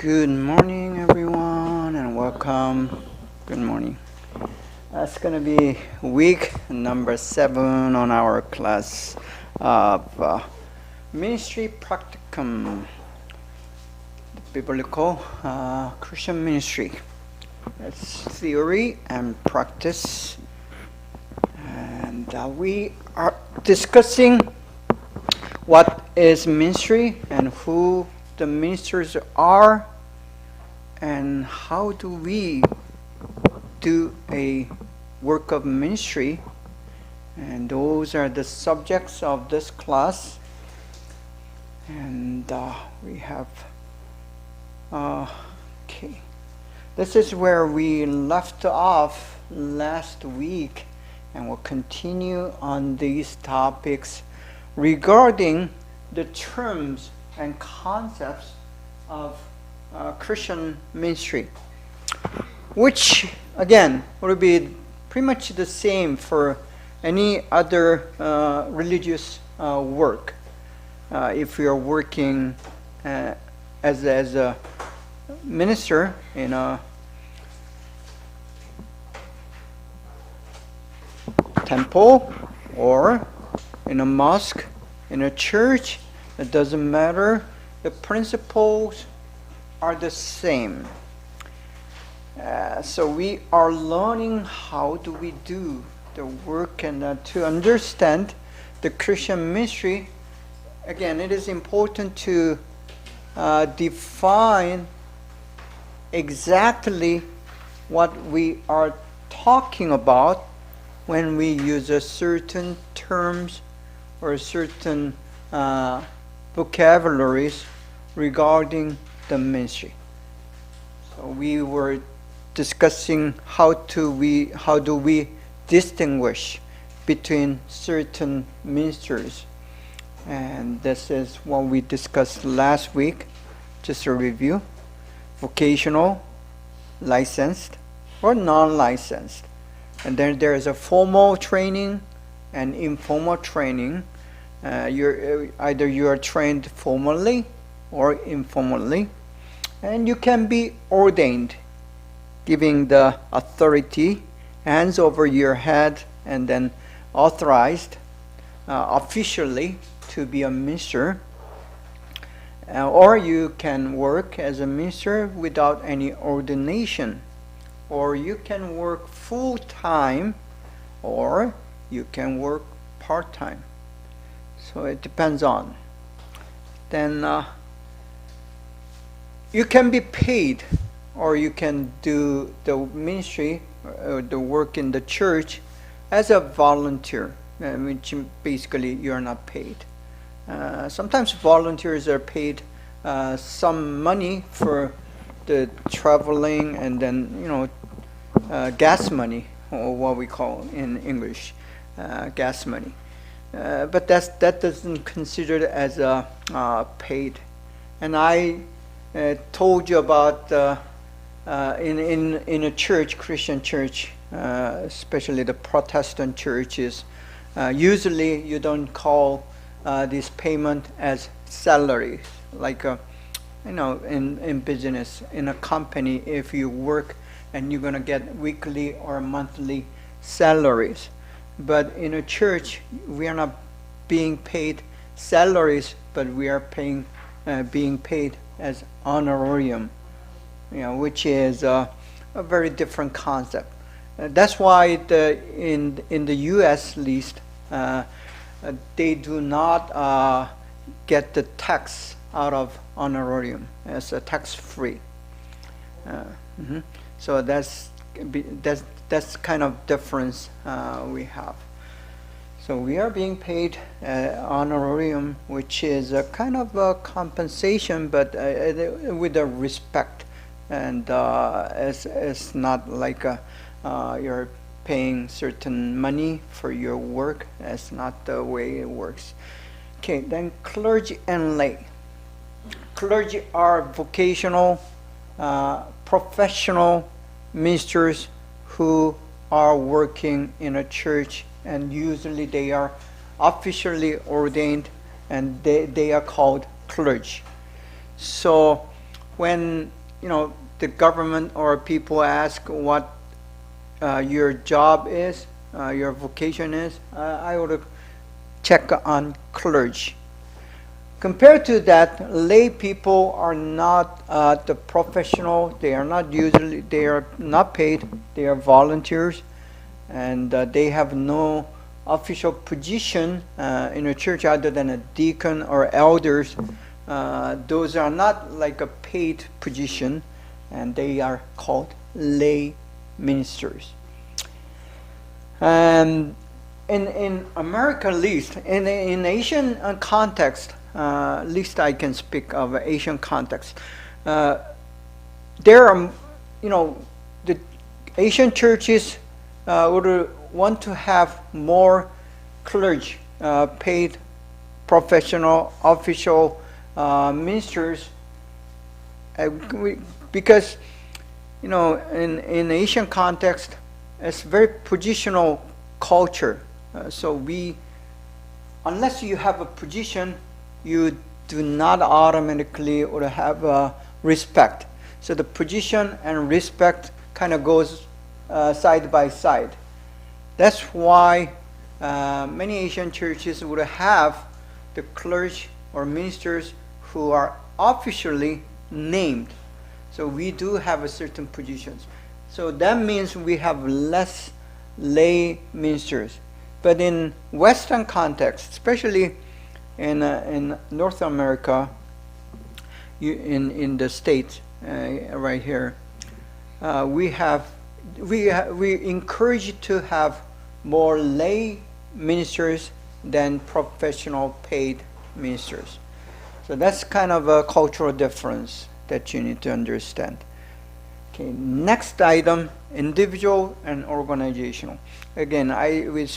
Good morning, everyone, and welcome. Good morning. That's going to be week number 7 on our class of Ministry Practicum, Biblical Christian Ministry. That's theory and practice. And we are discussing what is ministry and who the ministers are, and how do we do a work of ministry. And those are the subjects of this class. And we have okay, this is where we left off last week, and we'll continue on these topics regarding the terms and concepts of Christian ministry, which again will be pretty much the same for any other religious work. If you are working as a minister in a temple or in a mosque, in a church, it doesn't matter. The principles are the same. So we are learning how do we do the work, and to understand the Christian ministry. Again, it is important to define exactly what we are talking about when we use a certain terms or certain vocabularies regarding the ministry. So we were discussing how do we distinguish between certain ministers, and this is what we discussed last week. Just a review: vocational, licensed, or non-licensed. And then there is a formal training and informal training. You are trained formally or informally, and you can be ordained, giving the authority, hands over your head, and then authorized officially to be a minister. Or you can work as a minister without any ordination, or you can work full-time, or you can work part-time. So it depends on. Then you can be paid, or you can do the ministry or the work in the church as a volunteer, which basically you're not paid. Sometimes volunteers are paid some money for the traveling, and then gas money, or what we call in English gas money. But that doesn't consider it as paid. And I told you about in a church, Christian church, especially the Protestant churches, usually you don't call this payment as salary, like in business, in a company, if you work and you're going to get weekly or monthly salaries. But in a church, we are not being paid salaries, but we are being paid as honorarium, which is a very different concept. That's why in the U.S. at least, they do not get the tax out of honorarium as a tax-free. So that's kind of difference we have. So we are being paid honorarium, which is a kind of a compensation, but with a respect, and it's not like you're paying certain money for your work. That's not the way it works. Okay, then clergy and lay. Clergy are vocational, professional ministers who are working in a church, and usually they are officially ordained, and they are called clergy. So when the government or people ask what your job is, your vocation is, I would check on clergy. Compared to that, lay people are not the professional. They are not paid. They are volunteers, and they have no official position in a church other than a deacon or elders. Those are not like a paid position, and they are called lay ministers. And in America, at least in Asian context, least I can speak of Asian context. There are, the Asian churches would want to have more clergy, paid, professional, official ministers, because in Asian context, it's very positional culture. So unless you have a position, you do not automatically or have respect. So the position and respect kind of goes side by side. That's why many Asian churches would have the clergy or ministers who are officially named. So we do have a certain positions. So that means we have less lay ministers. But in Western context, especially in North America, in the States, right here, we encourage to have more lay ministers than professional paid ministers. So that's kind of a cultural difference that you need to understand. Okay, next item, individual and organizational. Again, we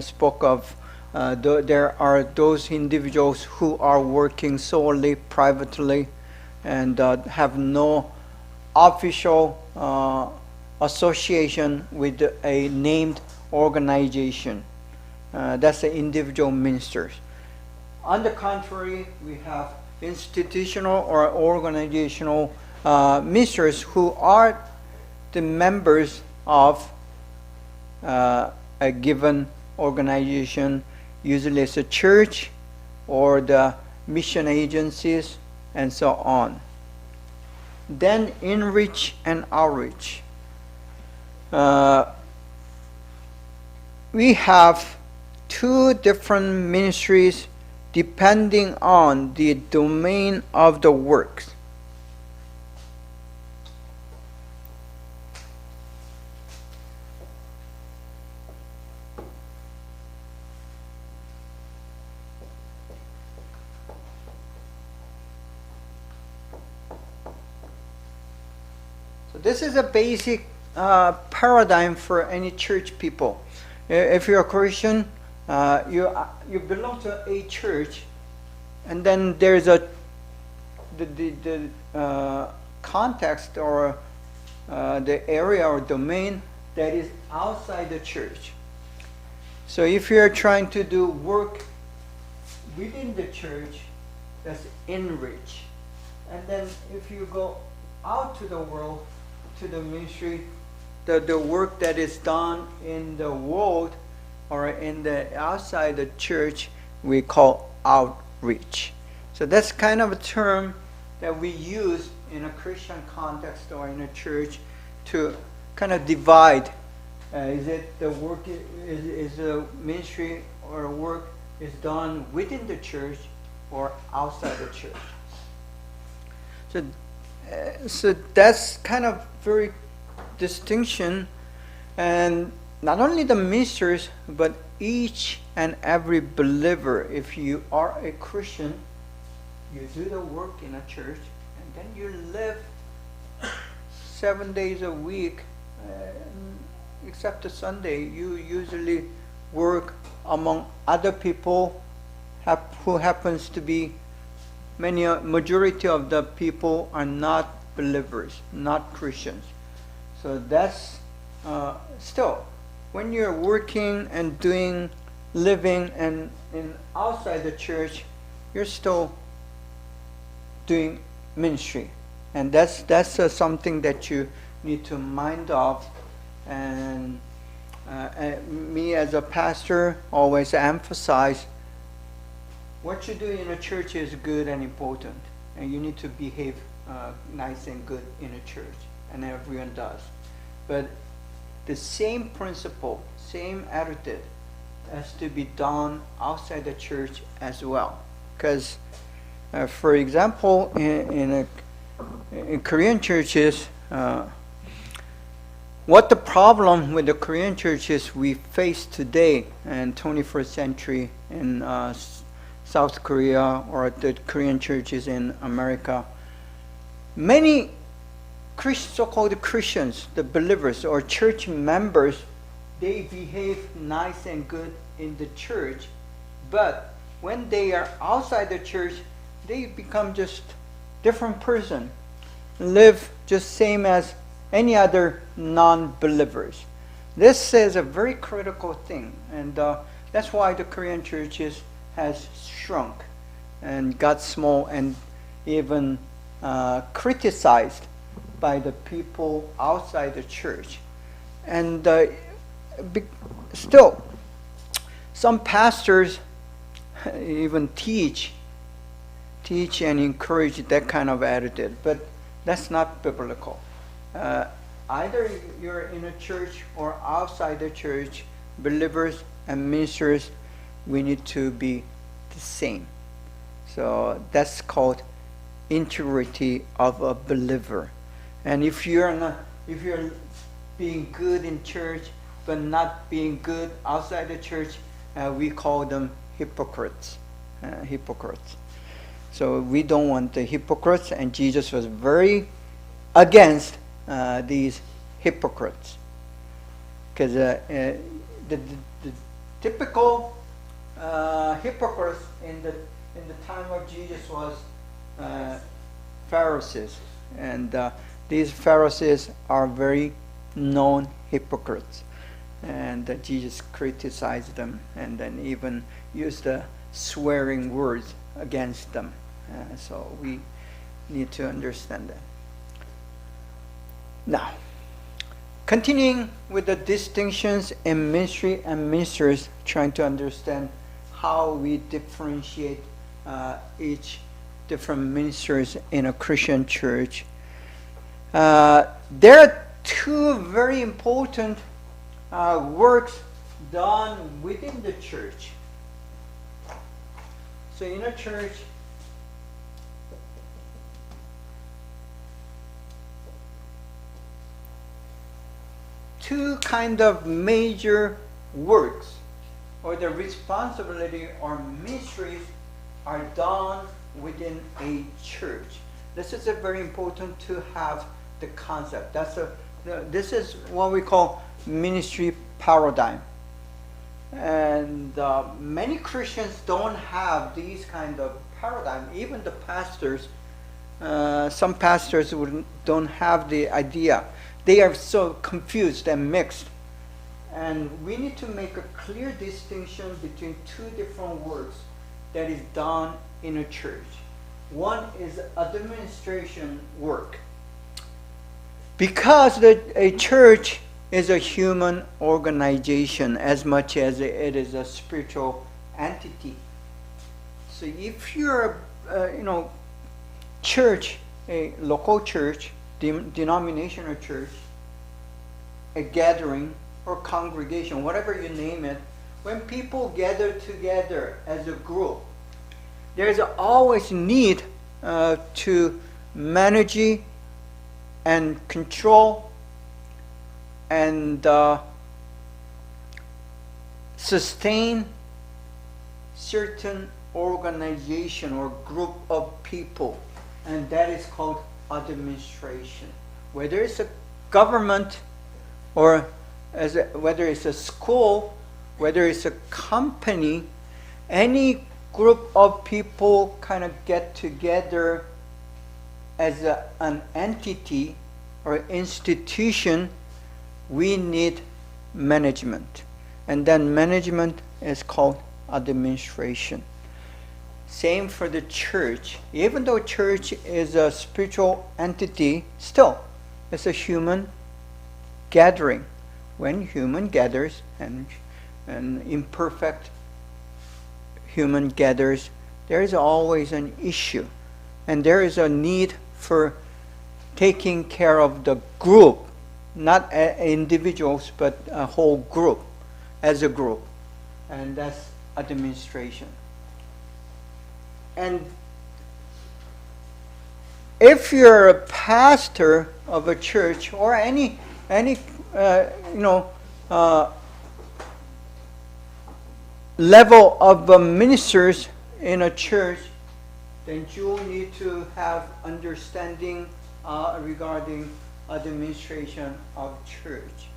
spoke of there are those individuals who are working solely privately and have no official association with a named organization. That's the individual ministers. On the contrary, we have institutional or organizational ministers who are the members of a given organization. Usually it's a church or the mission agencies and so on. Then inreach and outreach. We have two different ministries depending on the domain of the works. So this is a basic paradigm for any church people. If you're a Christian, you belong to a church, and then there's the context or the area or domain that is outside the church. So if you're trying to do work within the church, that's inreach. And then if you go out to the world, to the ministry, the work that is done in the world or in the outside the church, we call outreach. So that's kind of a term that we use in a Christian context or in a church to kind of divide. Is it the work is the ministry or work is done within the church or outside the church? So that's kind of very distinction, and not only the ministers, but each and every believer. If you are a Christian, you do the work in a church, and then you live 7 days a week, except the Sunday. You usually work among other people who happens to be majority of the people are not believers, not Christians. So that's still, when you're working and living and outside the church, you're still doing ministry. And that's something that you need to mind of. And me as a pastor always emphasize what you do in a church is good and important, and you need to behave nice and good in a church, and everyone does. But the same principle, same attitude has to be done outside the church as well. Because, for example, in Korean churches, what the problem with the Korean churches we face today in 21st century in South Korea or the Korean churches in America, many so-called Christians, the believers or church members, they behave nice and good in the church, but when they are outside the church, they become just different person, live just same as any other non-believers. This is a very critical thing, and that's why the Korean churches has shrunk and got small and even criticized by the people outside the church. And still, some pastors even teach and encourage that kind of attitude, but that's not biblical. Either you're in a church or outside the church, believers and ministers, we need to be the same. So that's called integrity of a believer. And if you're being good in church but not being good outside the church, we call them hypocrites. Hypocrites. So we don't want the hypocrites, and Jesus was very against these hypocrites, because the typical hypocrites in the time of Jesus was Pharisees, and these Pharisees are very known hypocrites, and Jesus criticized them and then even used the swearing words against them. So we need to understand that. Now, continuing with the distinctions in ministry and ministers, trying to understand how we differentiate each different ministers in a Christian church. There are two very important works done within the church. So in a church, two kind of major works or the responsibility or ministries are done within a church. This is very important to have the concept. This is what we call ministry paradigm. And many Christians don't have these kind of paradigm. Even the pastors, some pastors don't have the idea. They are so confused and mixed. And we need to make a clear distinction between two different works that is done in a church. One is administration work. Because a church is a human organization as much as it is a spiritual entity. So if you're church, a local church, denominational church, a gathering or congregation, whatever you name it, when people gather together as a group, there's always need to manage and control and sustain certain organization or group of people, and that is called administration. Whether it's a government or whether it's a school, whether it's a company, any group of people kind of get together as an entity or institution, we need management. And then management is called administration. Same for the church. Even though church is a spiritual entity, still, it's a human gathering. When human gathers and imperfect human gathers, there is always an issue. And there is a need for taking care of the group, not individuals, but a whole group, as a group. And that's administration. And if you're a pastor of a church or any level of ministers in a church, then you need to have understanding regarding administration of church.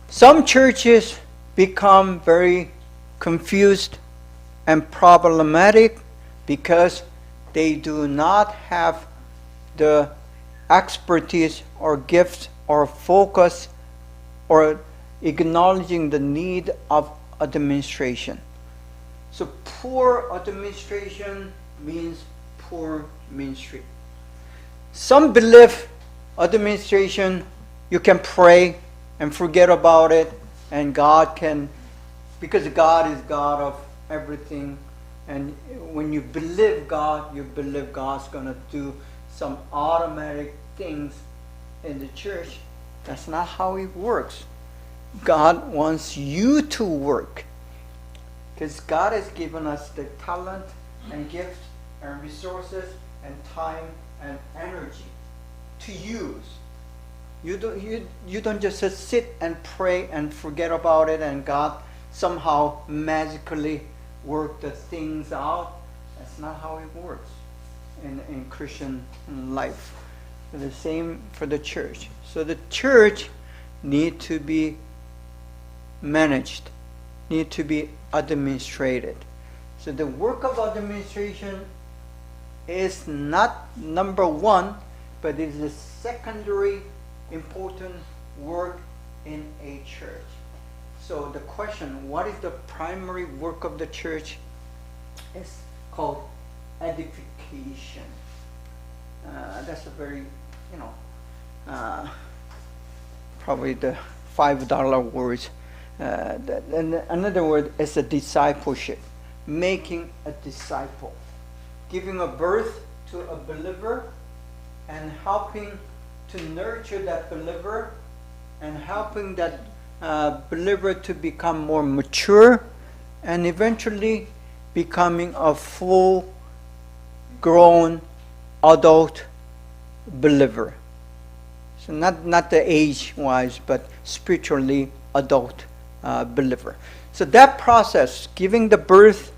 Some churches become very confused and problematic because they do not have the expertise or gifts or focus or acknowledging the need of administration. So poor administration means poor ministry. Some believe administration, you can pray and forget about it, and God can, because God is God of everything, and when you believe God, you believe God's going to do some automatic things in the church. That's not how it works. God wants you to work, because God has given us the talent and gifts and resources and time and energy to use. You don't just sit and pray and forget about it and God somehow magically work the things out. That's not how it works in Christian life. The same for the church. So the church need to be managed, need to be administrated. So the work of administration is not number one, but it is a secondary important work in a church. So the question, what is the primary work of the church, is called edification. That's a very, probably the $5 words. And another word is a discipleship, making a disciple, giving a birth to a believer and helping to nurture that believer and helping that believer to become more mature and eventually becoming a full-grown adult believer. So not the age-wise, but spiritually adult believer. So that process, giving the birth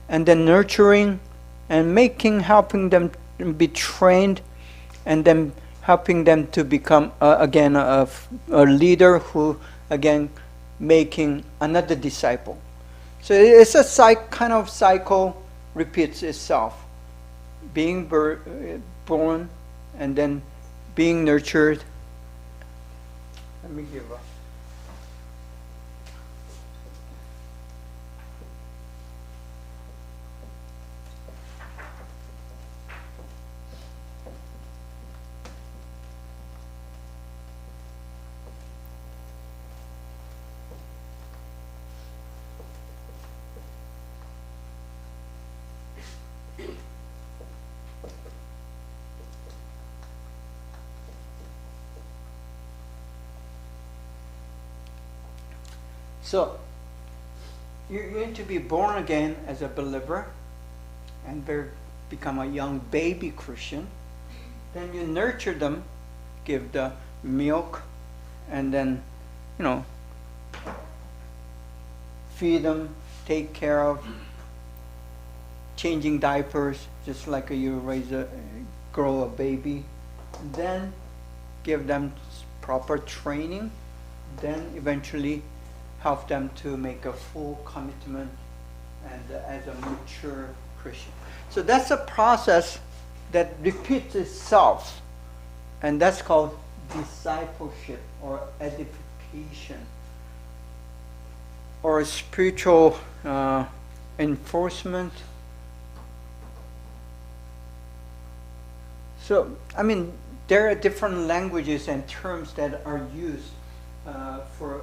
and then nurturing and helping them be trained and then helping them to become, again, a leader who, again, making another disciple. So it's a kind of cycle repeats itself. Being born and then being nurtured. Let me give up. So, you need to be born again as a believer and become a young baby Christian. Then you nurture them, give the milk, and then, feed them, take care of, changing diapers, just like you grow a baby. Then give them proper training. Then eventually help them to make a full commitment and as a mature Christian. So that's a process that repeats itself, and that's called discipleship or edification or spiritual enforcement So, I mean, there are different languages and terms that are used for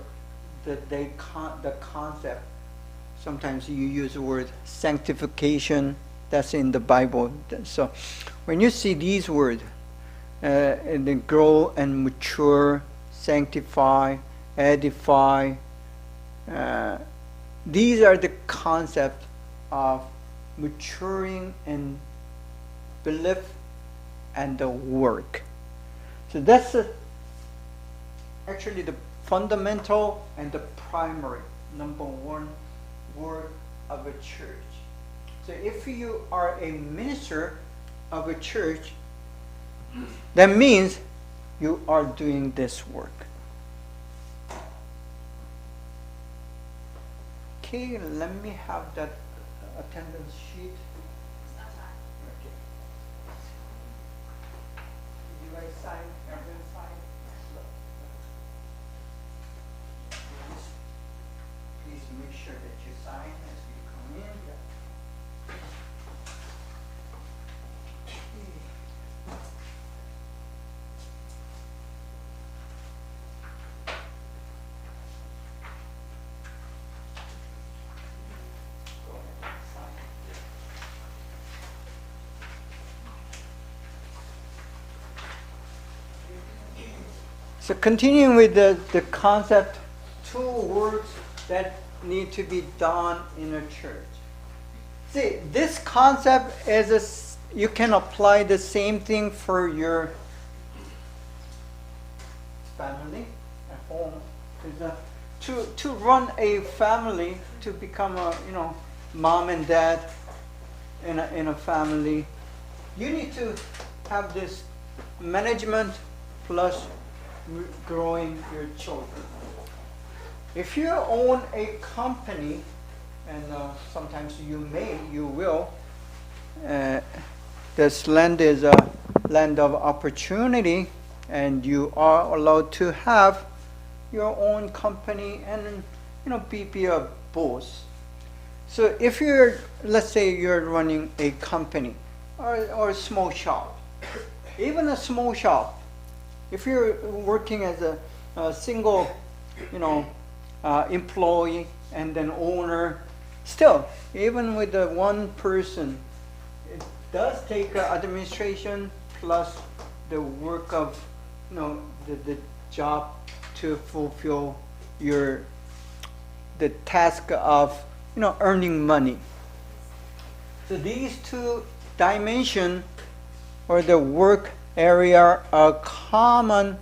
the concept. Sometimes you use the word sanctification, that's in the Bible. So when you see these words, and then grow and mature, sanctify, edify, these are the concept of maturing in belief and the work. So that's actually the fundamental and the primary, number one work of a church. So if you are a minister of a church, that means you are doing this work. Okay, let me have that attendance sheet. Okay. You guys sign, everyone sign? Please make sure that you sign as you come in. So continuing with the concept, two works that need to be done in a church. See, this concept is you can apply the same thing for your family at home. To run a family, to become a mom and dad in a family, you need to have this management plus growing your children. If you own a company, and sometimes you will, this land is a land of opportunity, and you are allowed to have your own company and be a boss. So if let's say you're running a company or a small shop, even a small shop, if you're working as a single, employee and then owner, still, even with the one person, it does take administration plus the work of, the job to fulfill the task of, earning money. So these two dimensions or the work area are common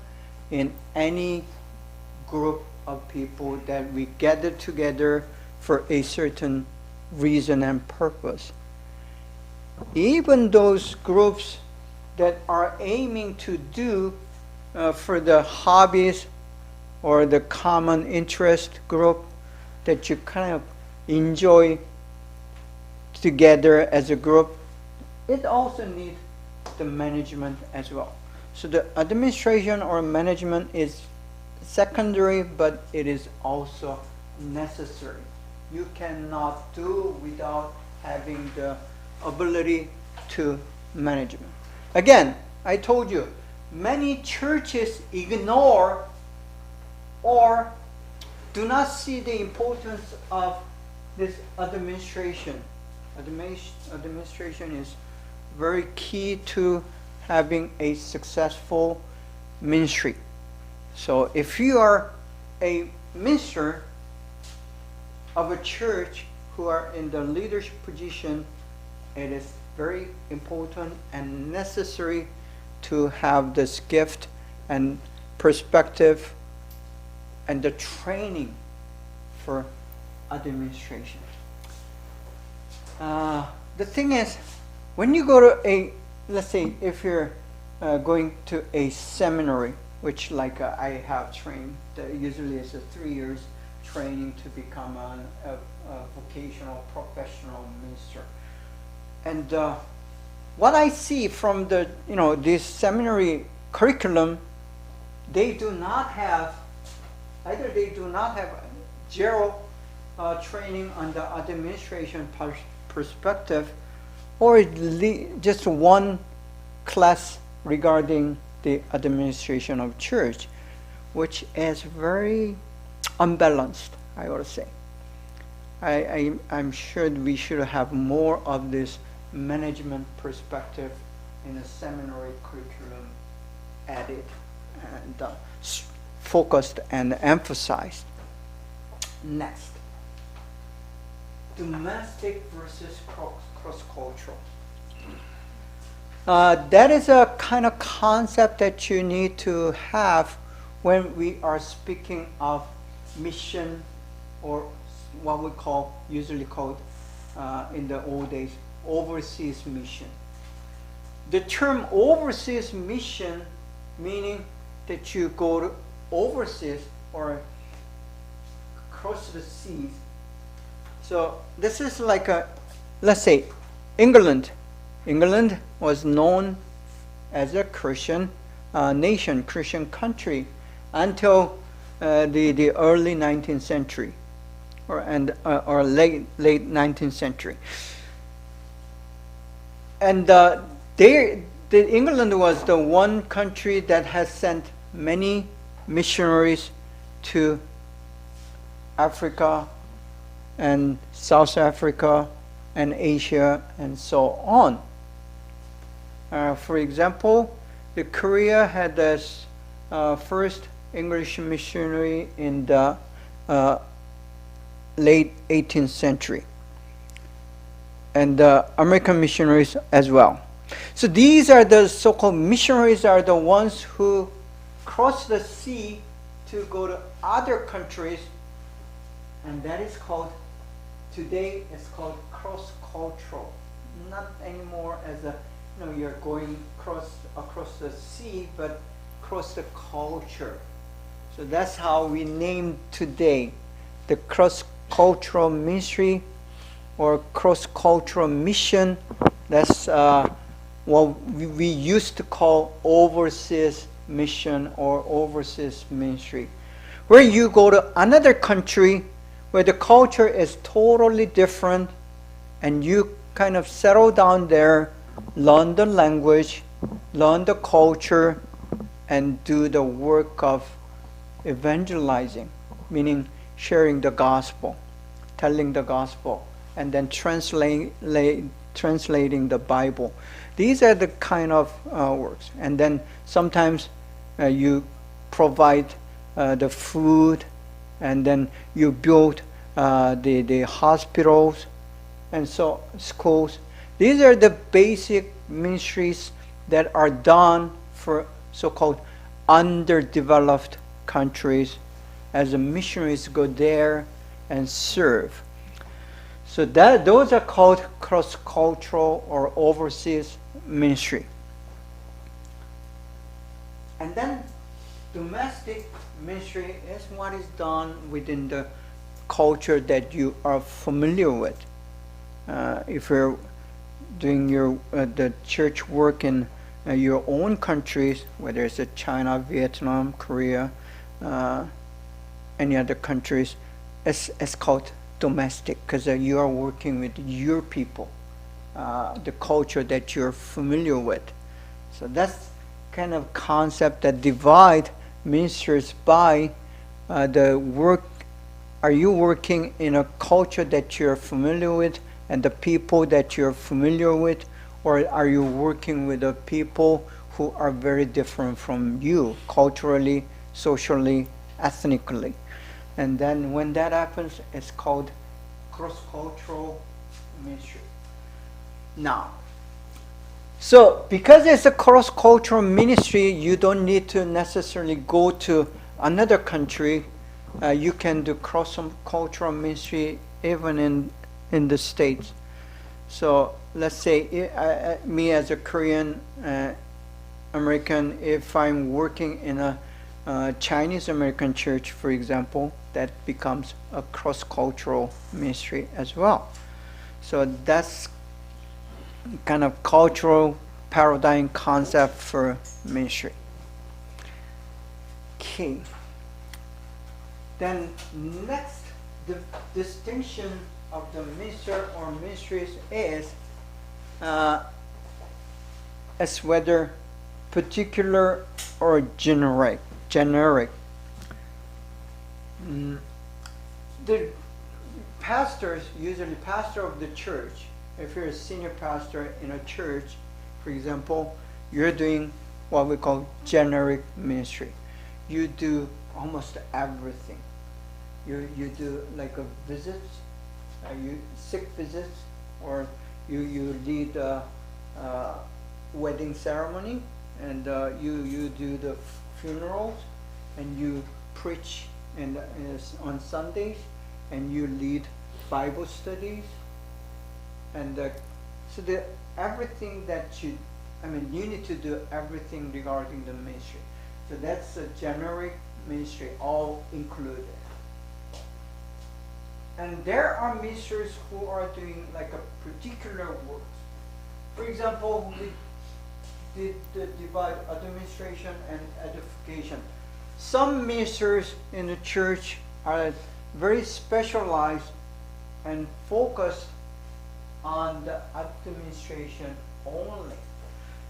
in any group of people that we gather together for a certain reason and purpose. Even those groups that are aiming to do for the hobbies or the common interest group that you kind of enjoy together as a group, it also needs the management as well. So the administration or management is secondary, but it is also necessary. You cannot do without having the ability to management. Again, I told you, many churches ignore or do not see the importance of this administration. Administration is very key to having a successful ministry. So if you are a minister of a church who are in the leadership position, it is very important and necessary to have this gift and perspective and the training for administration. The thing is, when you go to let's say if you're going to a seminary, which like I have trained, usually it's a 3 years training to become a vocational professional minister. And what I see from the this seminary curriculum, they do not have zero training on the administration perspective, or just one class regarding the administration of church, which is very unbalanced, I would say. I'm sure we should have more of this management perspective in a seminary curriculum added and focused and emphasized. Next, domestic versus cross-cultural. That is a kind of concept that you need to have when we are speaking of mission, or what we usually called in the old days, overseas mission. The term overseas mission meaning that you go to overseas or cross the seas. So this is like let's say England. England was known as a Christian nation, Christian country, until the early 19th century, or late 19th century. And England was the one country that has sent many missionaries to Africa and South Africa and Asia and so on. For example, the Korea had this first English missionary in the late 18th century, and American missionaries as well. So these are the so-called missionaries, are the ones who cross the sea to go to other countries, and that is called, today it's called cross-cultural. Not anymore as a, you're going across the sea, but across the culture. So that's how we name today the cross-cultural ministry or cross-cultural mission. That's what we used to call overseas mission or overseas ministry, where you go to another country where the culture is totally different, and you kind of settle down there, learn the language, learn the culture, and do the work of evangelizing, meaning sharing the gospel, telling the gospel, and then translating the Bible. These are the kind of works. And then sometimes you provide the food, and then you build the hospitals and so schools. These are the basic ministries that are done for so-called underdeveloped countries, as the missionaries go there and serve. So those are called cross-cultural or overseas ministry. And then domestic ministry is what is done within the culture that you are familiar with. If you're doing the church work in your own countries, whether it's China, Vietnam, Korea, any other countries, it's called domestic, because you are working with your people, the culture that you're familiar with. So that's kind of concept that divide ministers by the work. Are you working in a culture that you're familiar with and the people that you're familiar with, or are you working with the people who are very different from you culturally, socially, ethnically? And then when that happens, it's called cross-cultural ministry. Now, so because it's a cross-cultural ministry, you don't need to necessarily go to another country. You can do cross-cultural ministry even in the States. So let's say me as a Korean American, if I'm working in a Chinese American church, for example, that becomes a cross-cultural ministry as well. So that's kind of cultural paradigm concept for ministry. Okay. Then next, the distinction of the minister or ministries is whether particular or generic. The pastors, usually pastor of the church, if you're a senior pastor in a church, for example, you're doing what we call generic ministry. You do almost everything. You do like a visits, you sick visits, or you lead a wedding ceremony, and you do the funerals, and you preach on Sundays, and you lead Bible studies, and so everything that you need to do everything regarding the ministry. So that's a generic ministry, all included. And there are ministers who are doing like a particular work. For example, we did divide administration and edification. Some ministers in the church are very specialized and focused on the administration only.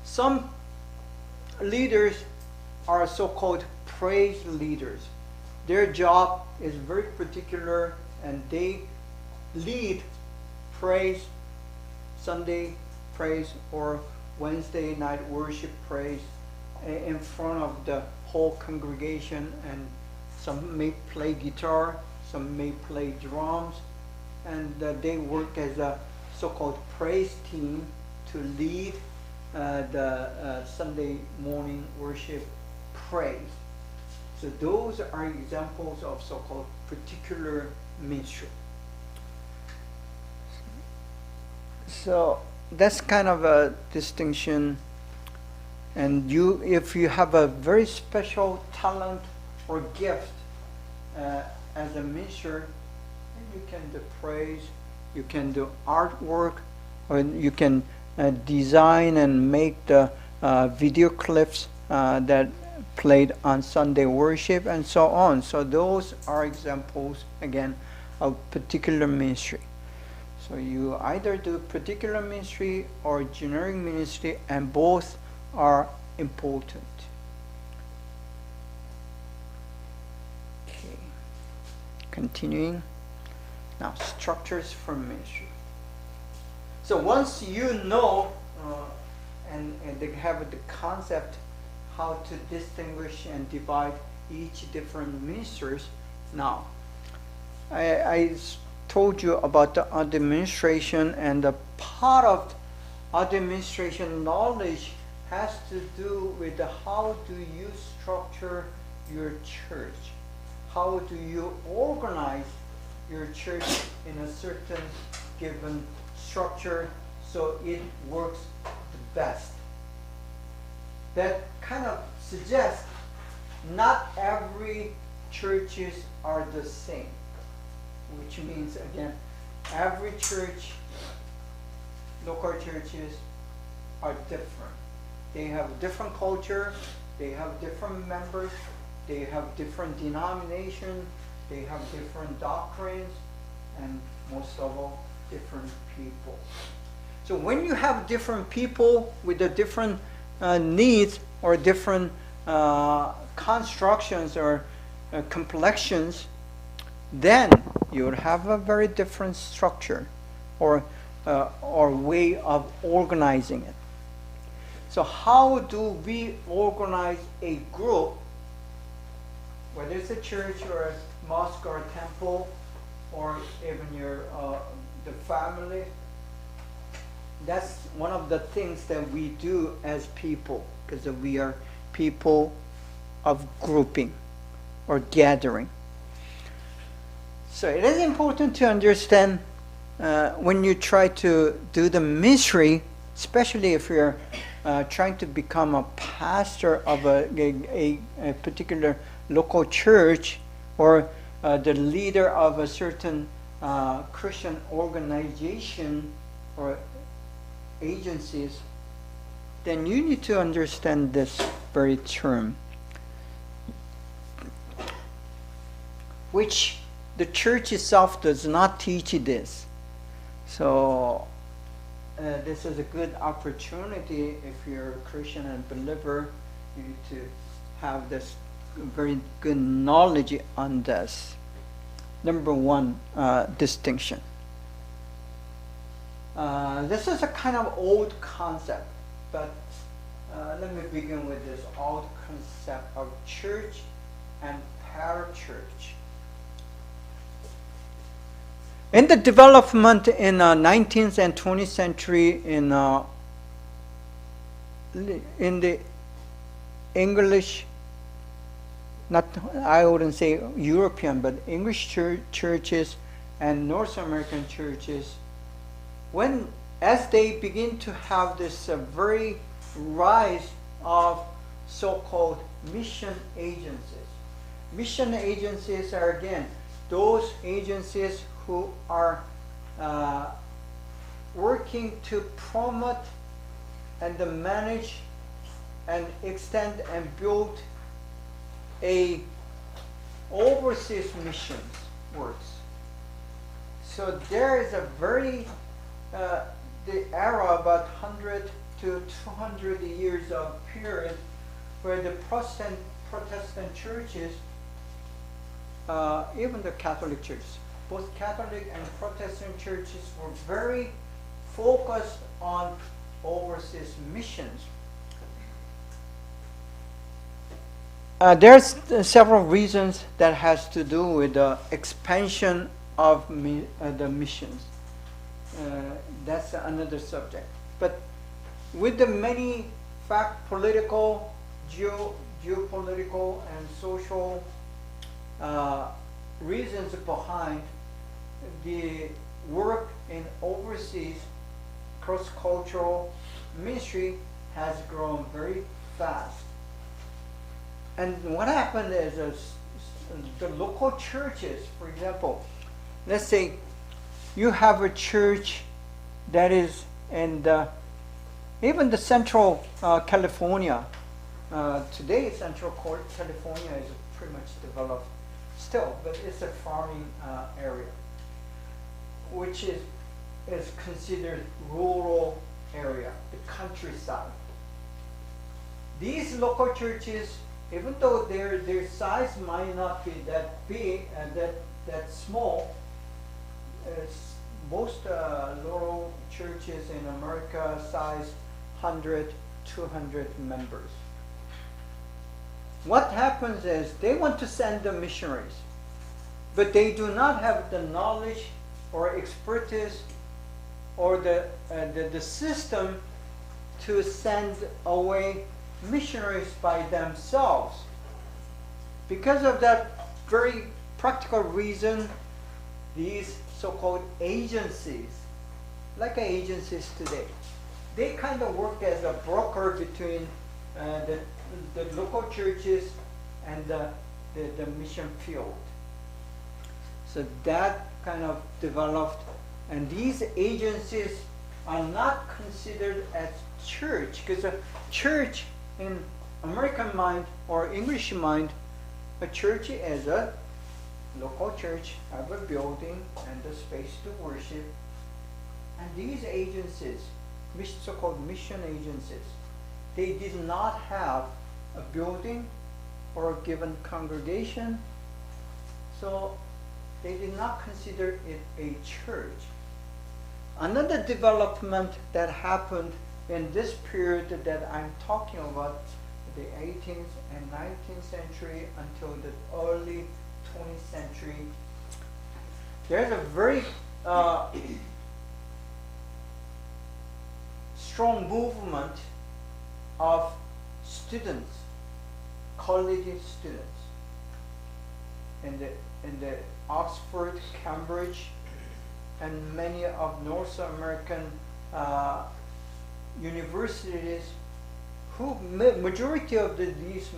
Some leaders are so-called praise leaders. Their job is very particular, and they lead praise, Sunday praise, or Wednesday night worship praise in front of the whole congregation, and some may play guitar, some may play drums, and they work as a so-called praise team to lead the Sunday morning worship praise. So those are examples of so-called particular ministry. So that's kind of a distinction. And if you have a very special talent or gift as a minister, you can do praise, you can do artwork, or you can design and make the video clips that played on Sunday worship and so on. So those are examples, again, of particular ministry. So you either do particular ministry or generic ministry, and both are important. Okay, continuing. Now, structures for ministry. So once you know and they have the concept how to distinguish and divide each different ministers. Now, I told you about the administration, and the part of administration knowledge has to do with how do you structure your church? How do you organize your church in a certain given structure so it works the best? That kind of suggests not every churches are the same, which means, again, every church, local churches are different. They have different culture, they have different members, they have different denomination, they have different doctrines, and most of all, different people. So when you have different people with the different needs or different constructions or complexions, then you would have a very different structure or way of organizing it. So how do we organize a group, whether it's a church or a mosque or a temple, or even the family? That's one of the things that we do as people, because we are people of grouping or gathering. So it is important to understand when you try to do the ministry, especially if you're trying to become a pastor of a particular local church, or the leader of a certain Christian organization or agencies, then you need to understand this very term, which the church itself does not teach this. So this is a good opportunity if you're a Christian and believer, you need to have this very good knowledge on this. Number one, distinction. This is a kind of old concept, but let me begin with this old concept of church and parachurch. In the development in 19th and 20th century in the English, not I wouldn't say European, but English churches and North American churches, as they begin to have this very rise of so-called mission agencies. Mission agencies are again those agencies who are working to promote and manage and extend and build a overseas missions works. So there is a very the era about 100 to 200 years of period where the Protestant churches, even the Catholic churches, both Catholic and Protestant churches were very focused on overseas missions. There's several reasons that has to do with the expansion of the missions. That's another subject. But with the many political, geopolitical, and social reasons behind the work in overseas cross-cultural ministry has grown very fast. And what happened is the local churches, for example, let's say you have a church that is in even the Central California. Today, Central California is pretty much developed still, but it's a farming area, which is considered rural area, the countryside. These local churches, even though their size might not be that big and that small, most rural churches in America size 100, 200 members. What happens is they want to send the missionaries, but they do not have the knowledge or expertise or the system to send away missionaries by themselves. Because of that very practical reason, these so-called agencies, like agencies today, they kind of work as a broker between the local churches and the mission field. So that kind of developed, and these agencies are not considered as church, because a church in American mind or English mind, a church is a local church, have a building and a space to worship. And these agencies, so-called mission agencies, they did not have a building or a given congregation, so they did not consider it a church. Another development that happened in this period that I'm talking about, the 18th and 19th century until the early 20th century, there's a very strong movement of students, college students, in the Oxford, Cambridge, and many of North American universities, who majority of these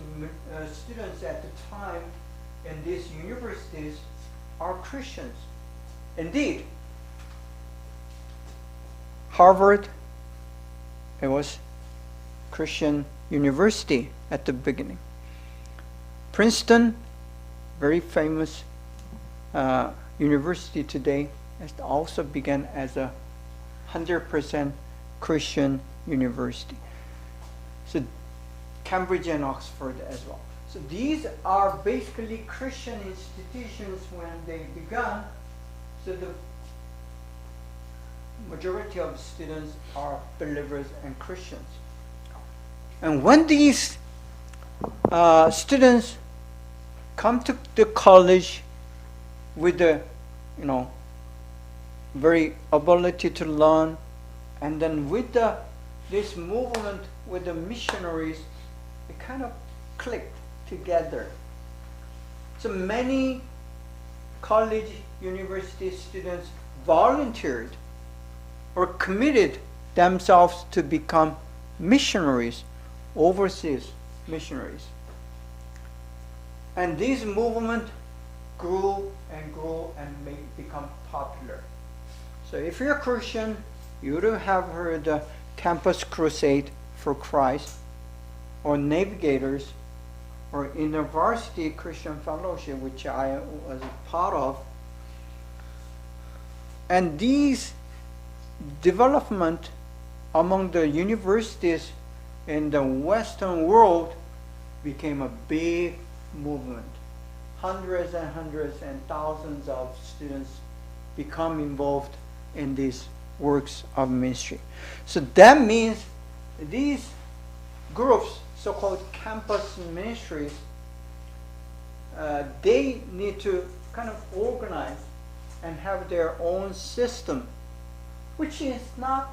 students at the time in these universities are Christians. Indeed, Harvard, it was Christian university at the beginning. Princeton, very famous university today, has also began as a 100% Christian university. So Cambridge and Oxford as well. So these are basically Christian institutions when they began. So the majority of students are believers and Christians. And when these students come to the college with the, very ability to learn, and then with this movement with the missionaries, it kind of clicked together. So many college, university students volunteered or committed themselves to become missionaries, overseas missionaries. And this movement grew and grew and become popular. So if you're a Christian, you would have heard the Campus Crusade for Christ, or Navigators, or University Christian Fellowship, which I was a part of. And these development among the universities in the Western world became a big movement. Hundreds and hundreds and thousands of students become involved in these works of ministry. So that means these groups, so-called campus ministries, they need to kind of organize and have their own system, which is not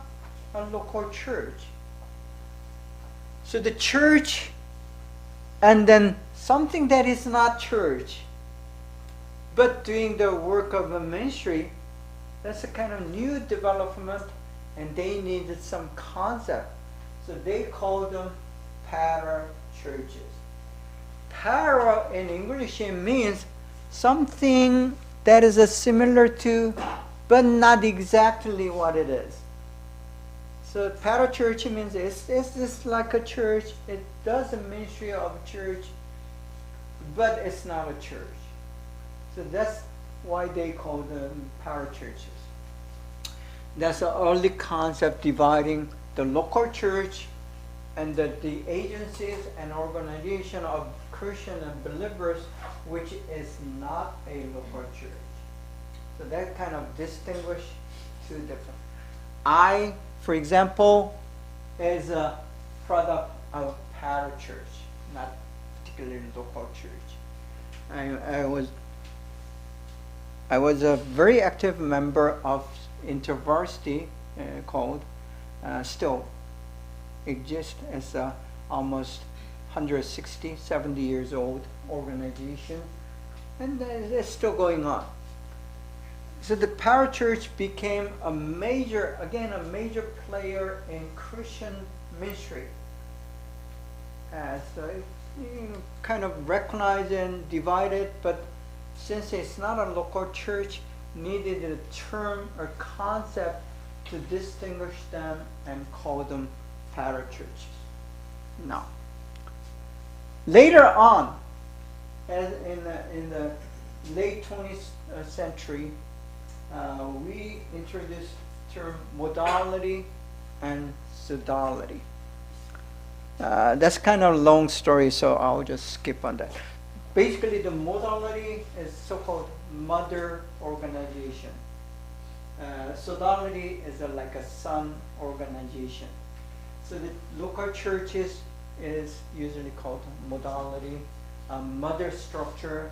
a local church. So the church, and then something that is not church, but doing the work of a ministry, that's a kind of new development, and they needed some concept. So they called them para churches. Para in English means something that is similar to, but not exactly what it is. So para church means it's just like a church. It does a ministry of a church, but it's not a church. So that's why they call them para churches. That's the early concept dividing the local church and the agencies and organization of Christian and believers, which is not a local church. So that kind of distinguish two different. I, for example, is a product of para church, not particularly local church. I was a very active member of InterVarsity called, still exists as a almost 160, 70 years old organization, and it's still going on. So the parachurch became a major player in Christian ministry. So kind of recognized and divided, but since it's not a local church, needed a term or concept to distinguish them and call them parachurches. Now, later on, as in the late 20th century, we introduced the term modality and synodality. That's kind of a long story, so I'll just skip on that. Basically, the modality is so-called mother organization. Synodality is like a son organization. So the local churches is usually called modality, mother structure,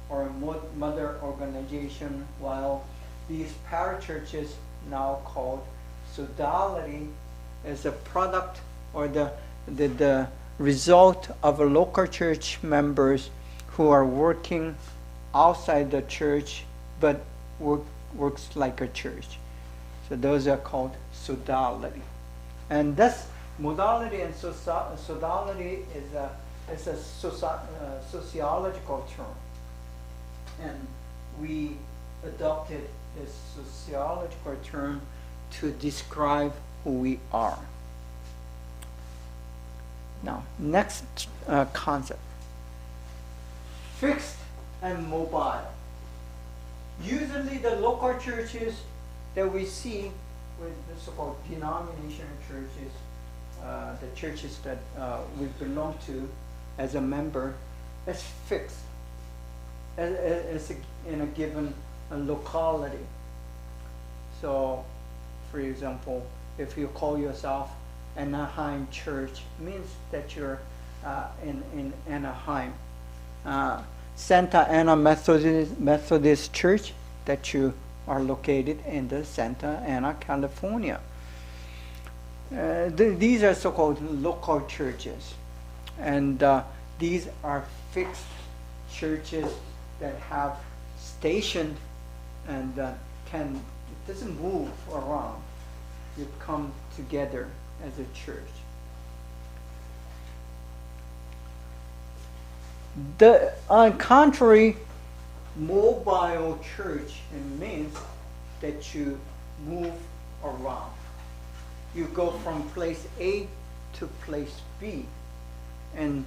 or mother organization, while these parachurches, now called synodality, is a product or the result of a local church members who are working outside the church but works like a church. So those are called synodality. And this modality and synodality is a sociological term. And we adopted this sociological term to describe who we are. Now, next concept. Fixed and mobile. Usually the local churches that we see with the so-called denominational churches, the churches that we belong to as a member, is fixed in a given locality. So, for example, if you call yourself Anaheim Church, means that you're in Anaheim. Santa Ana Methodist Church, that you are located in the Santa Ana, California. These are so-called local churches, and these are fixed churches that have station and it doesn't move around. You come together as a church. On contrary, mobile church, it means that you move around. You go from place A to place B and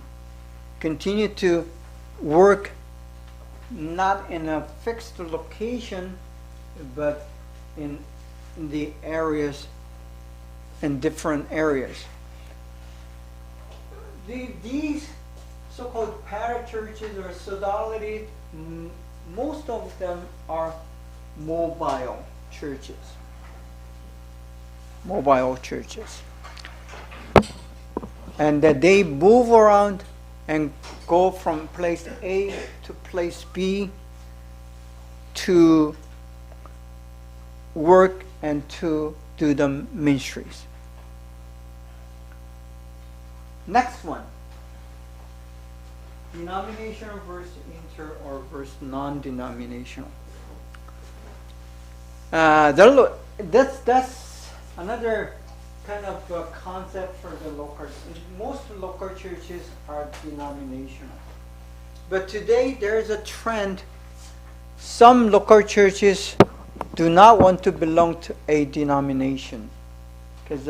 continue to work not in a fixed location, but in the areas, in different areas. These so-called parachurches or sodality, most of them are mobile churches. Mobile churches. And that they move around and go from place A to place B to work and to do the ministries. Next one. Denominational versus inter or versus non-denominational. That's another kind of concept for the local. Most local churches are denominational, but today there is a trend. Some local churches do not want to belong to a denomination, because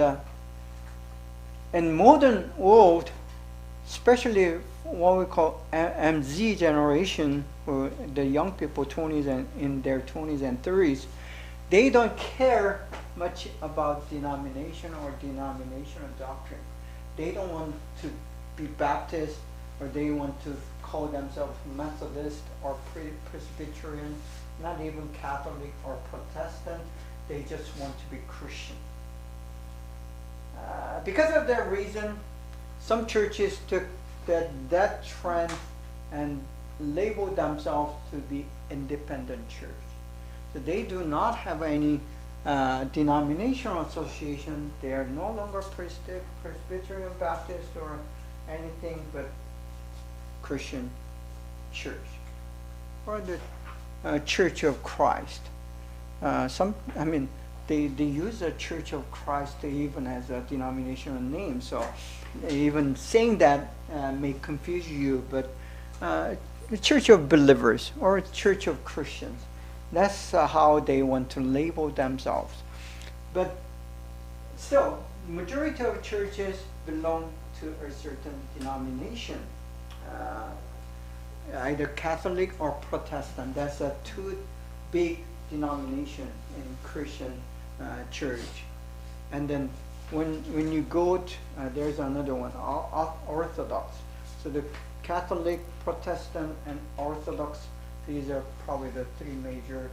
in modern world, especially what we call MZ generation, or the young people, 20s and in their 20s and 30s, they don't care much about denomination or denominational doctrine. They don't want to be Baptist, or they want to call themselves Methodist or Presbyterian, not even Catholic or Protestant. They just want to be Christian. Because of that reason, some churches took that trend and labeled themselves to be independent church. So they do not have any denominational association. They are no longer Presbyterian, Baptist, or anything but Christian church, or the Church of Christ. They use the Church of Christ even as a denominational name. So even saying that may confuse you, but the Church of Believers or Church of Christians. That's how they want to label themselves. But still, majority of churches belong to a certain denomination, either Catholic or Protestant. That's a two big denomination in Christian church. And then when you go to, there's another one, Orthodox. So the Catholic, Protestant, and Orthodox, these are probably the three major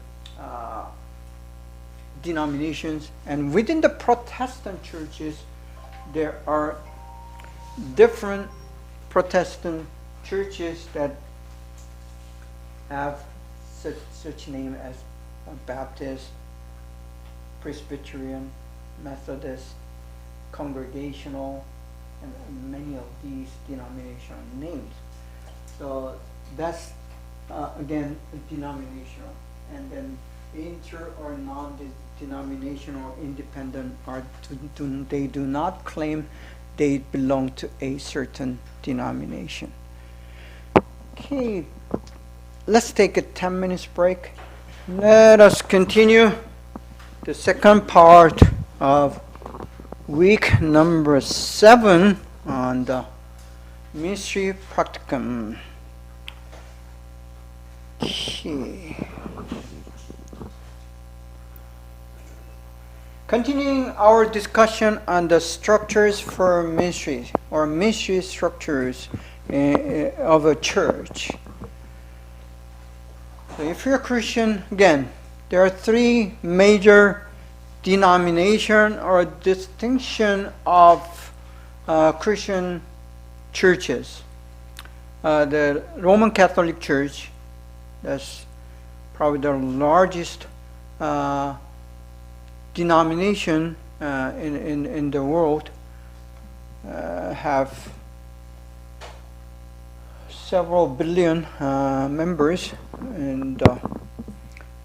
denominations. And within the Protestant churches, there are different Protestant churches that have such name as Baptist, Presbyterian, Methodist, Congregational, and many of these denominational names. So that's again denominational. And then inter or non-denominational independent they do not claim they belong to a certain denomination. Okay, let's take a 10 minutes break. Let us continue the second part of week number 7 on the Ministry Practicum. Okay. Continuing our discussion on the structures for ministry or ministry structures of a church. So if you're a Christian, again, there are three major denomination or distinction of Christian churches. The Roman Catholic Church, that's probably the largest denomination in the world, have several billion members, and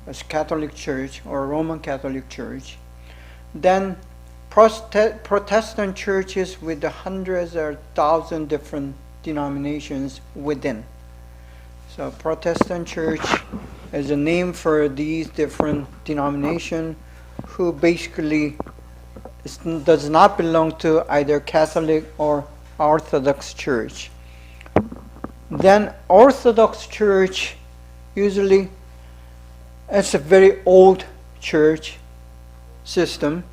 as Catholic Church or Roman Catholic Church. Then Protestant churches with the hundreds or thousands different denominations within. So Protestant church is a name for these different denominations who basically does not belong to either Catholic or Orthodox church. Then Orthodox church, usually it's a very old church system,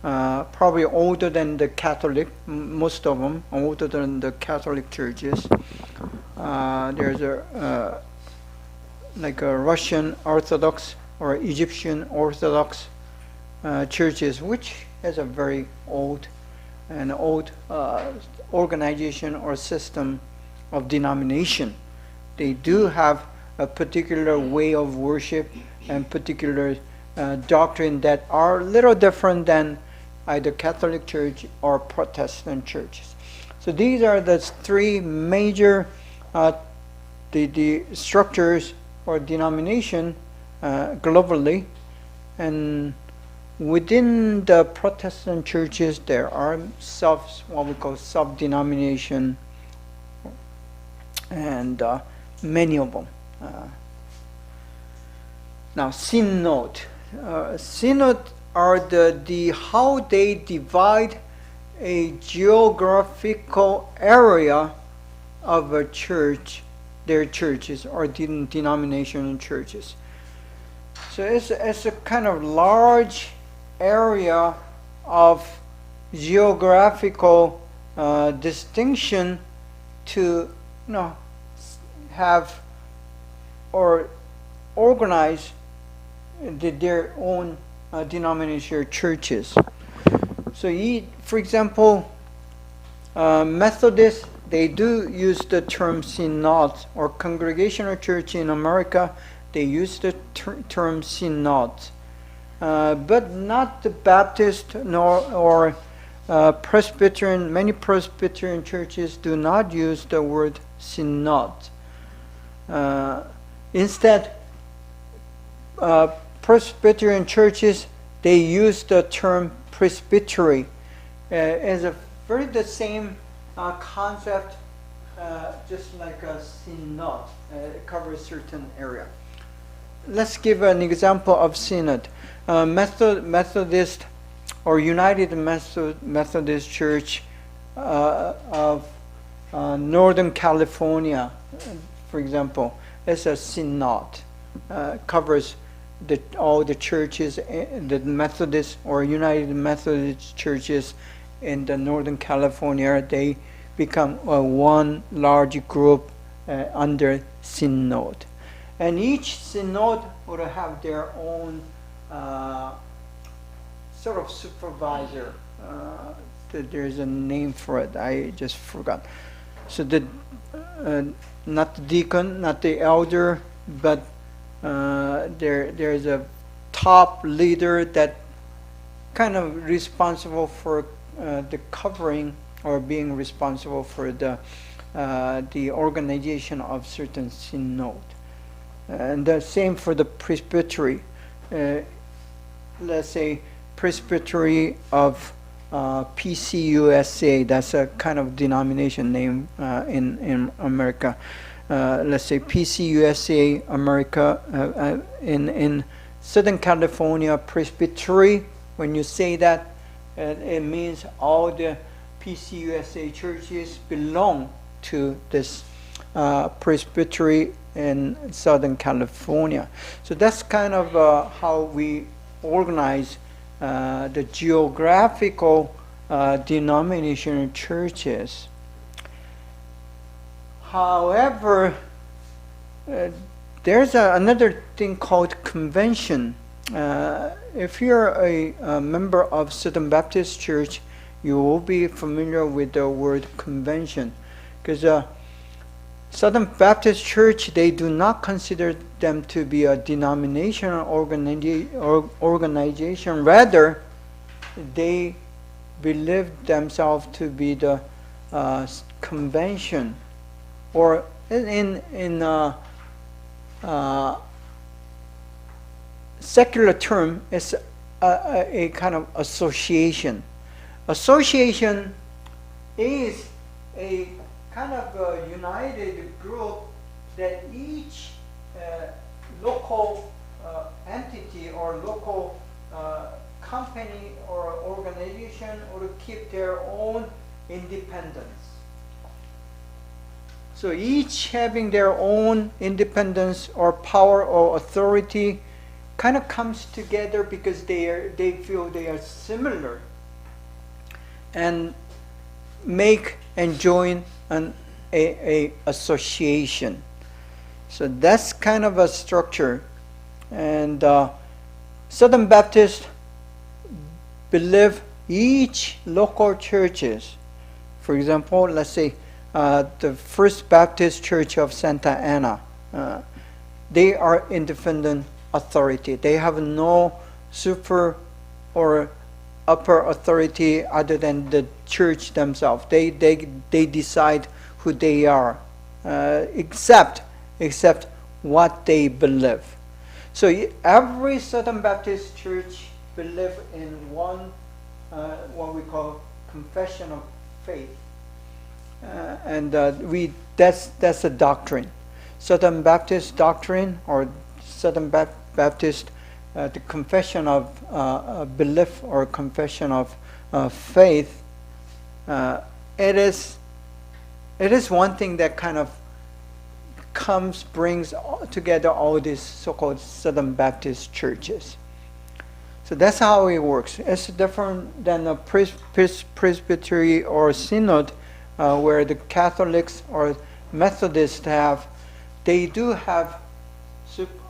probably older than the Catholic, most of them older than the Catholic churches. There's like a Russian Orthodox or Egyptian Orthodox churches, which has a very old organization or system of denomination. They do have a particular way of worship and particular doctrine that are a little different than either Catholic Church or Protestant churches. So these are the three major the structures or denomination globally, and within the Protestant churches there are what we call sub-denomination, and many of them. Now, synod. Synod are the how they divide a geographical area of a church, their churches or denominational churches. So it's a kind of large area of geographical distinction to have or organize their own denominational churches. So, for example, Methodists, they do use the term synod, or Congregational Church in America, they use the term synod, but not the Baptist or Presbyterian. Many Presbyterian churches do not use the word synod. Instead, Presbyterian churches, they use the term presbytery as a very the same concept, just like a synod. It covers a certain area. Let's give an example of synod. Methodist or United Methodist Church of Northern California, for example, is a synod. Covers all the churches, the Methodist or United Methodist churches in the Northern California. They become one large group under synod, and each synod would have their own sort of supervisor. There's a name for it. I just forgot. So not the deacon, not the elder, but there's a top leader that kind of responsible for the covering or being responsible for the organization of certain synod. And the same for the presbytery. Let's say presbytery of PCUSA. That's a kind of denomination name in America. Let's say PCUSA America in Southern California Presbytery. When you say that, it means all the PCUSA churches belong to this presbytery in Southern California. So that's kind of how we organize the geographical denominational churches. However, there's another thing called convention. If you're a member of Southern Baptist Church, you will be familiar with the word convention, because Southern Baptist Church, they do not consider them to be a denominational organization. Rather, they believe themselves to be the convention, or in secular term, it's a kind of association. Association is a kind of a united group that each local entity or local company or organization would keep their own independence. So each having their own independence or power or authority kind of comes together because they feel they are similar, and make and join a association. So that's kind of a structure. And Southern Baptists believe each local churches, for example, let's say the First Baptist Church of Santa Ana, they are independent authority. They have no super or upper authority other than the church themselves. They decide who they are, except what they believe. So every Southern Baptist church believe in one what we call confession of faith, and that's a doctrine. Southern Baptist doctrine, or Southern Baptist the confession of belief or confession of faith, it is one thing that kind of brings together all these so-called Southern Baptist churches. So that's how it works. It's different than a presbytery or synod, where the Catholics or Methodists they do have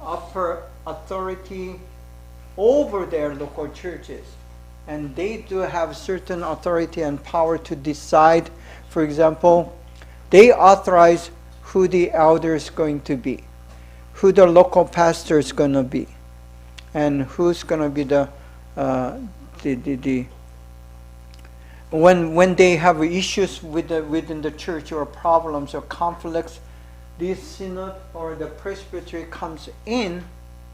upper authority over their local churches, and they do have certain authority and power to decide. For example, they authorize who the elder is going to be, who the local pastor is going to be, and who's going to be the when they have issues within the church or problems or conflicts, this synod or the presbytery comes in.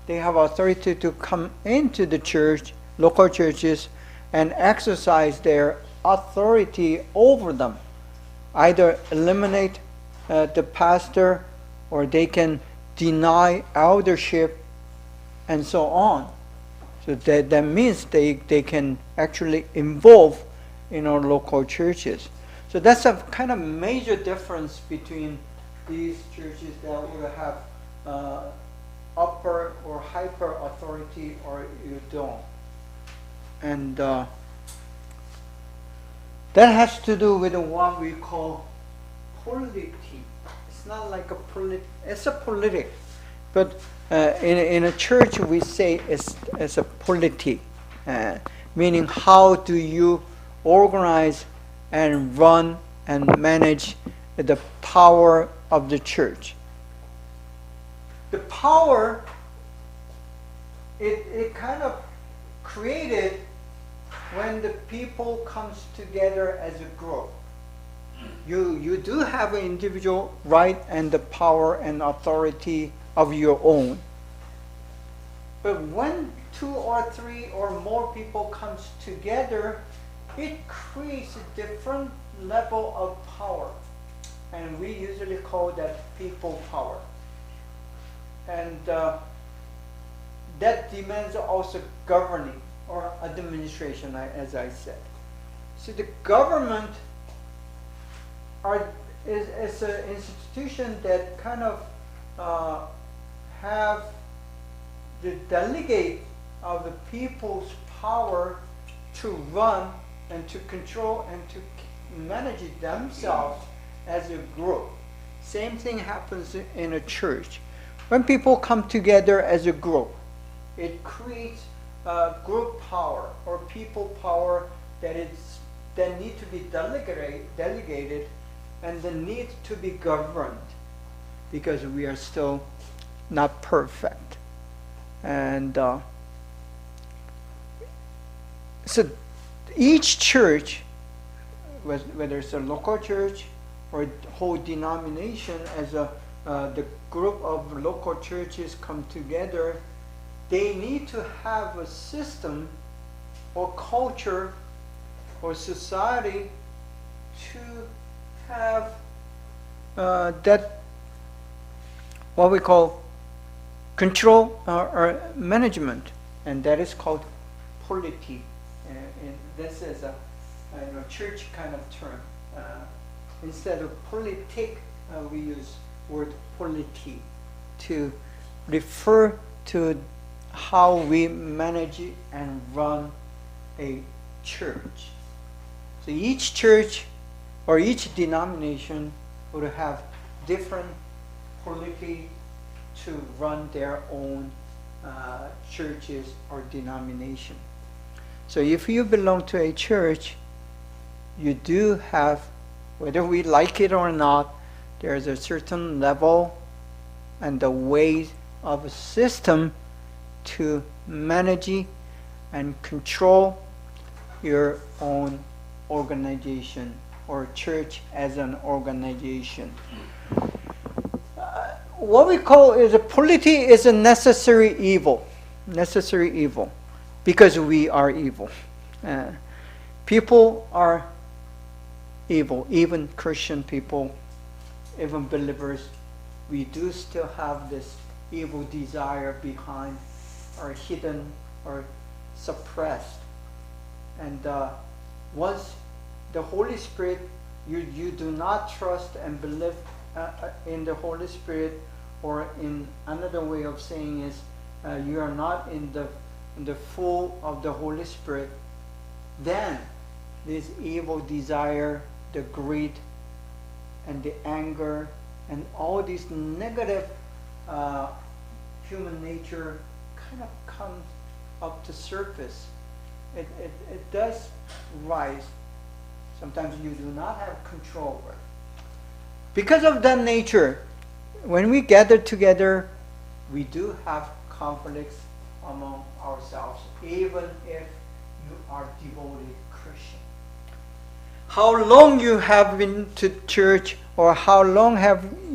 They have authority to come into the church, local churches, and exercise their authority over them. Either eliminate the pastor, or they can deny eldership, and so on. So that means they can actually involve in our local churches. So that's a kind of major difference between these churches that would have upper or hyper authority, or you don't. And that has to do with what we call polity. It's not like it's a politic, but in a church we say it's a polity, meaning how do you organize and run and manage the power of the church. The power, it kind of created when the people comes together as a group. You do have an individual right and the power and authority of your own. But when 2 or 3 or more people comes together, it creates a different level of power. And we usually call that people power. And that demands also governing or administration, as I said. So the government is an institution that kind of have the delegate of the people's power to run and to control and to manage themselves as a group. Same thing happens in a church. When people come together as a group, it creates group power or people power that need to be delegated and that need to be governed, because we are still not perfect. And so each church, whether it's a local church or a whole denomination, as the group of local churches come together, they need to have a system or culture or society to have that, what we call control or management, and that is called polity. And this is a church kind of term. Instead of politic, we use word polity to refer to how we manage and run a church. So each church or each denomination would have different polity to run their own churches or denomination. So if you belong to a church, you do have, whether we like it or not, there's a certain level and the way of a system to manage and control your own organization or church as an organization. What we call is a polity is a necessary evil, because we are evil. People are evil, even Christian people, even believers. We do still have this evil desire behind, or hidden, or suppressed. And once the Holy Spirit, you do not trust and believe in the Holy Spirit, or in another way of saying is you are not in the full of the Holy Spirit, then this evil desire, the greed, and the anger, and all these negative human nature kind of comes up to surface. It does rise. Sometimes you do not have control over it. Because of that nature, when we gather together, we do have conflicts among ourselves, even if you are devoted Christian. How long you have been to church, or how long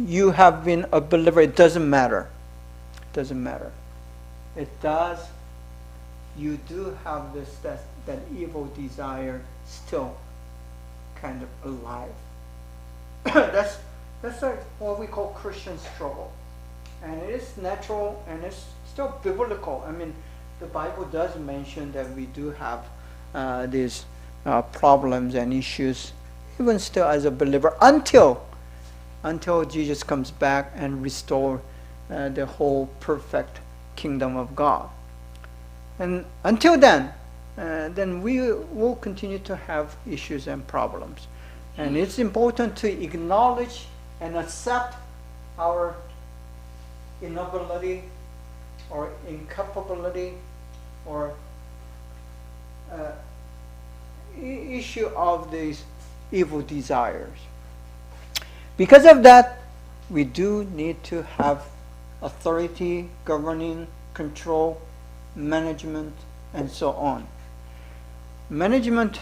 you have been a believer, it doesn't matter. It doesn't matter. It does. You do have that evil desire still kind of alive. That's like what we call Christian struggle, and it is natural and it's still biblical. I mean, the Bible does mention that we do have these problems and issues, even still as a believer, until Jesus comes back and restore the whole perfect kingdom of God. And until then we will continue to have issues and problems. And it's important to acknowledge and accept our inability or incapability or issue of these evil desires. Because of that, we do need to have authority, governing, control, management, and so on. Management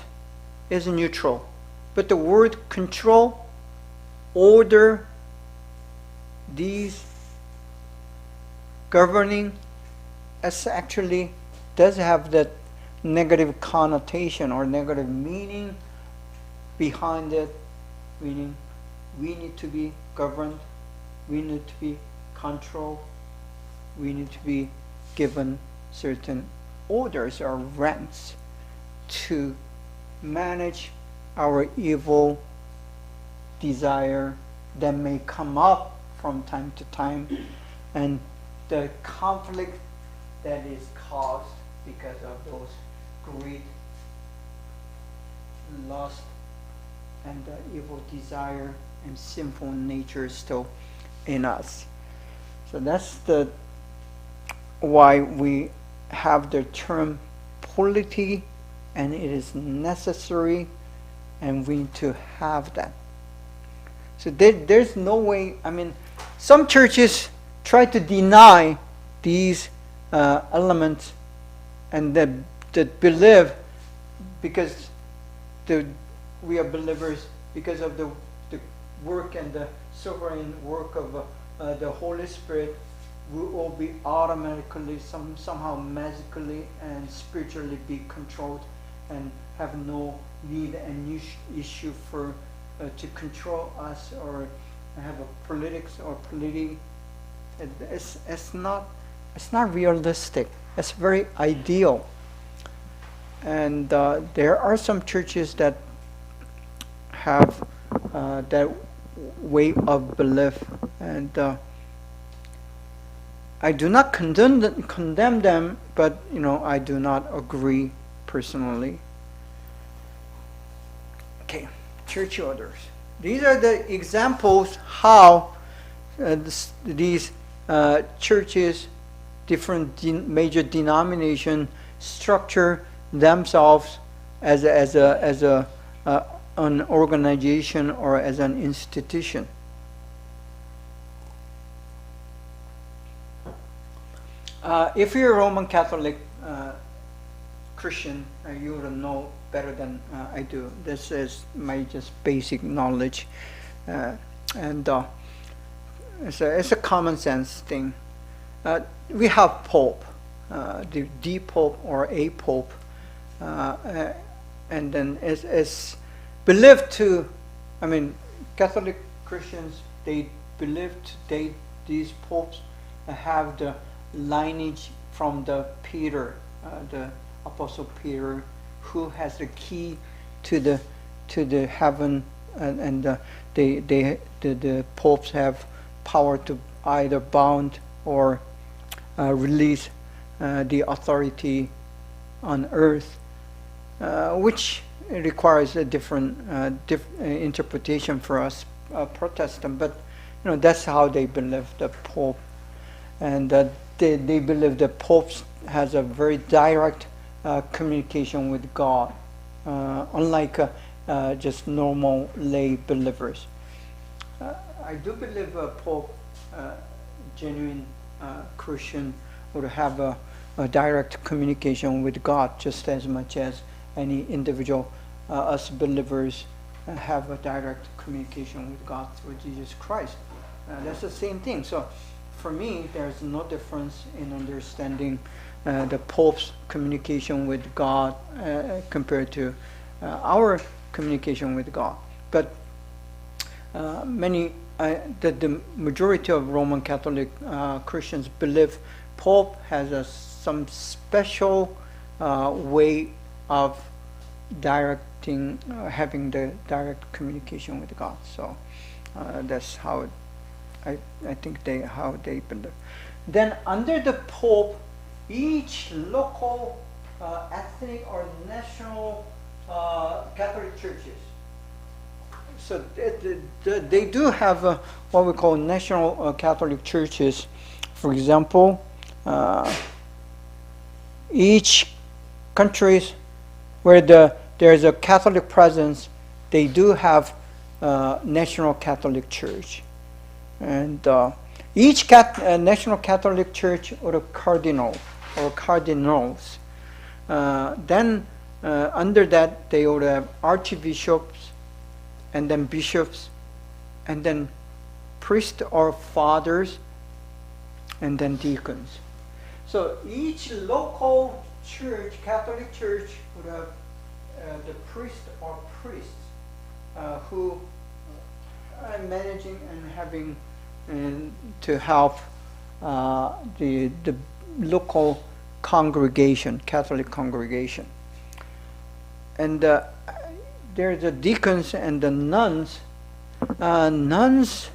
is neutral, but the word control, order, these governing, actually does have that negative connotation or negative meaning behind it, meaning we need to be governed, we need to be controlled, we need to be given certain orders or ranks to manage our evil desire that may come up from time to time, and the conflict that is caused because of those greed, lust, and evil desire and sinful nature still in us. So that's why we have the term polity, and it is necessary, and we need to have that. So there's no way, some churches try to deny these elements, and that believe because we are believers because of the work and the sovereign work of the Holy Spirit, we will be automatically somehow magically and spiritually be controlled and have no need and issue for to control us or have a politics or polity. It's not realistic. It's very ideal. And there are some churches that have that way of belief, and I do not condemn them, but I do not agree personally. Okay, church orders. These are the examples how these churches, different major denomination, structure themselves as an organization or as an institution. If you're a Roman Catholic Christian, you would know better than I do. This is my just basic knowledge, and it's a common sense thing. We have Pope, the Pope or a Pope, and then it's believed to. Catholic Christians, they believe these popes have the lineage from the Apostle Peter, who has the key to the heaven, and the popes have power to either bound or release the authority on earth, which requires a different interpretation for us Protestant. But that's how they believe the Pope, and they believe the Pope has a very direct communication with God, unlike just normal lay believers. I do believe a Pope, genuine Christian, would have a direct communication with God just as much as any individual, us believers, have a direct communication with God through Jesus Christ. That's the same thing. So for me, there's no difference in understanding the Pope's communication with God compared to our communication with God. But the majority of Roman Catholic Christians believe Pope has some special way of having the direct communication with God. So that's how I think how they believe. Then under the Pope, each local ethnic or national Catholic churches, so they do have what we call national Catholic churches. For example, each countries where there's a Catholic presence, they do have national Catholic church, and each national Catholic church or a cardinal or cardinals. Then under that they would have archbishops, and then bishops, and then priests or fathers, and then deacons. So each local church, Catholic church, would have the priest or priests who are managing and having to help the local congregation, Catholic congregation. And there's the deacons and the nuns. Nuns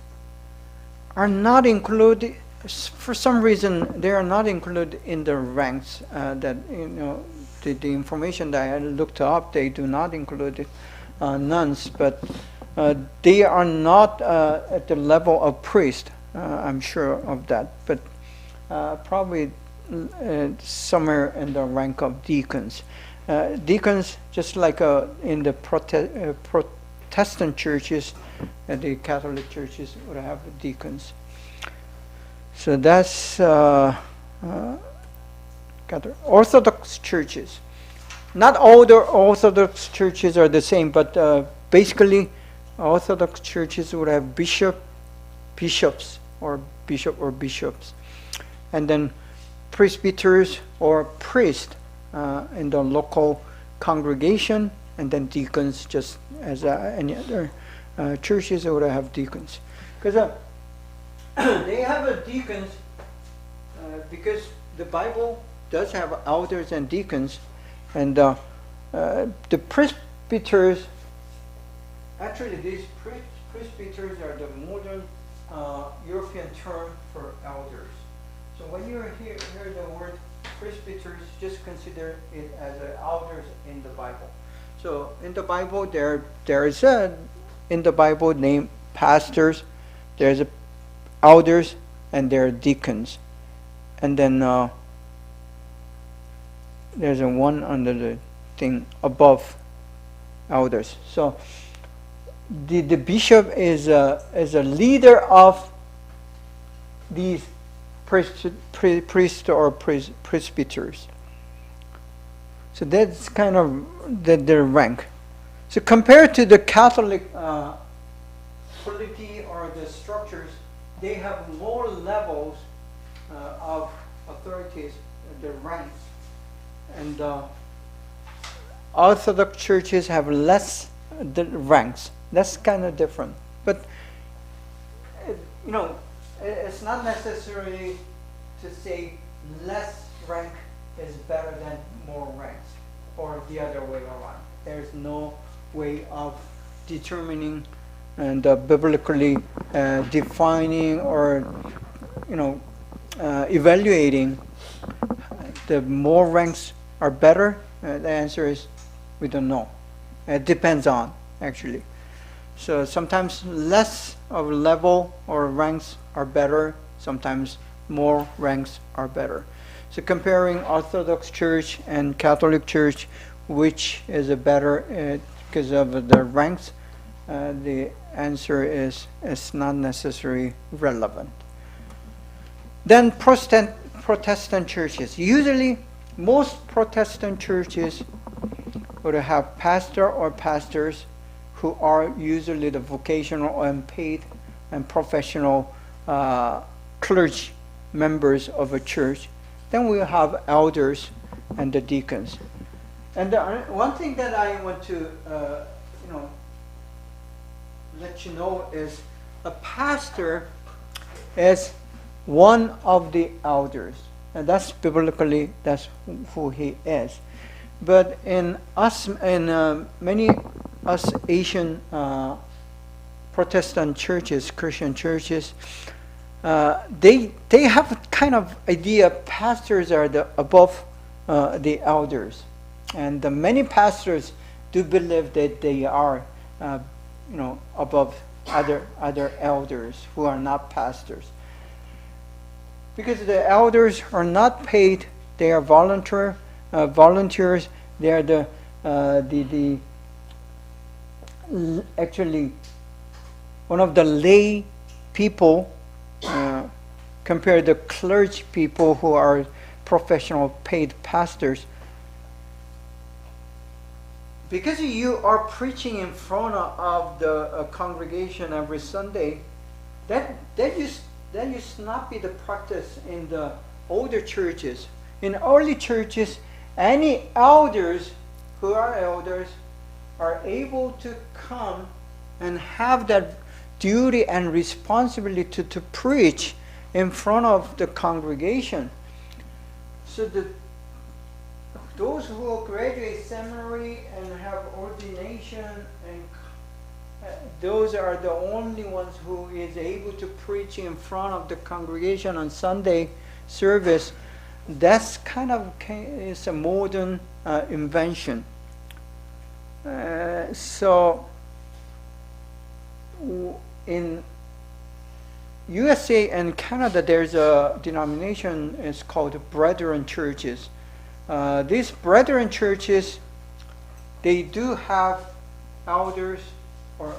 are not included. For some reason, they are not included in the ranks that the information that I looked up, they do not include nuns, but they are not at the level of priest. I'm sure of that, but probably somewhere in the rank of deacons. Deacons, just like in the Protestant churches, the Catholic churches would have deacons. So that's Orthodox churches. Not all the Orthodox churches are the same, but basically Orthodox churches would have bishops, and then presbyters or priests in the local congregation, and then deacons, just as any other churches would have deacons. Because they have deacons because the Bible does have elders and deacons, and the presbyters. Actually, these presbyters are the modern European term for elders. So when you hear the word presbyters, just consider it as elders in the Bible. So in the Bible, there is in the Bible named pastors, there's elders, and there are deacons, and then there's a one under the thing above elders. So the bishop is a leader of these priests or presbyters. So that's kind of their rank. So compared to the Catholic polity or the structures, they have more levels of authorities, the ranks, and Orthodox churches have less the ranks. That's kind of different, but it's not necessarily to say less rank is better than more ranks, or the other way around. There's no way of determining and biblically defining or evaluating the more ranks are better. The answer is we don't know. It depends on, actually. So sometimes less of level or ranks are better, sometimes more ranks are better. So comparing Orthodox Church and Catholic Church, which is a better because of the ranks, the answer is it's not necessarily relevant. Then Protestant churches. Usually most Protestant churches would have pastor or pastors who are usually the vocational and paid and professional clergy members of a church. Then we have elders and the deacons. And one thing that I want to let you know is a pastor is one of the elders, and that's biblically that's who he is. But in many Asian Protestant churches, Christian churches, they have kind of idea pastors are above the elders, and many pastors do believe that they are above other elders who are not pastors, because the elders are not paid; they are volunteers. They are the actually one of the lay people compared to clergy people who are professional paid pastors. Because you are preaching in front of the congregation every Sunday, that used to not be the practice in the older churches. In early churches, any elders who are elders are able to come and have that duty and responsibility to preach in front of the congregation. So those who will graduate seminary and have ordination, and those are the only ones who is able to preach in front of the congregation on Sunday service. That's kind of is a modern invention. So in USA and Canada, there's a denomination, it's called Brethren Churches. These Brethren Churches, they do have elders, or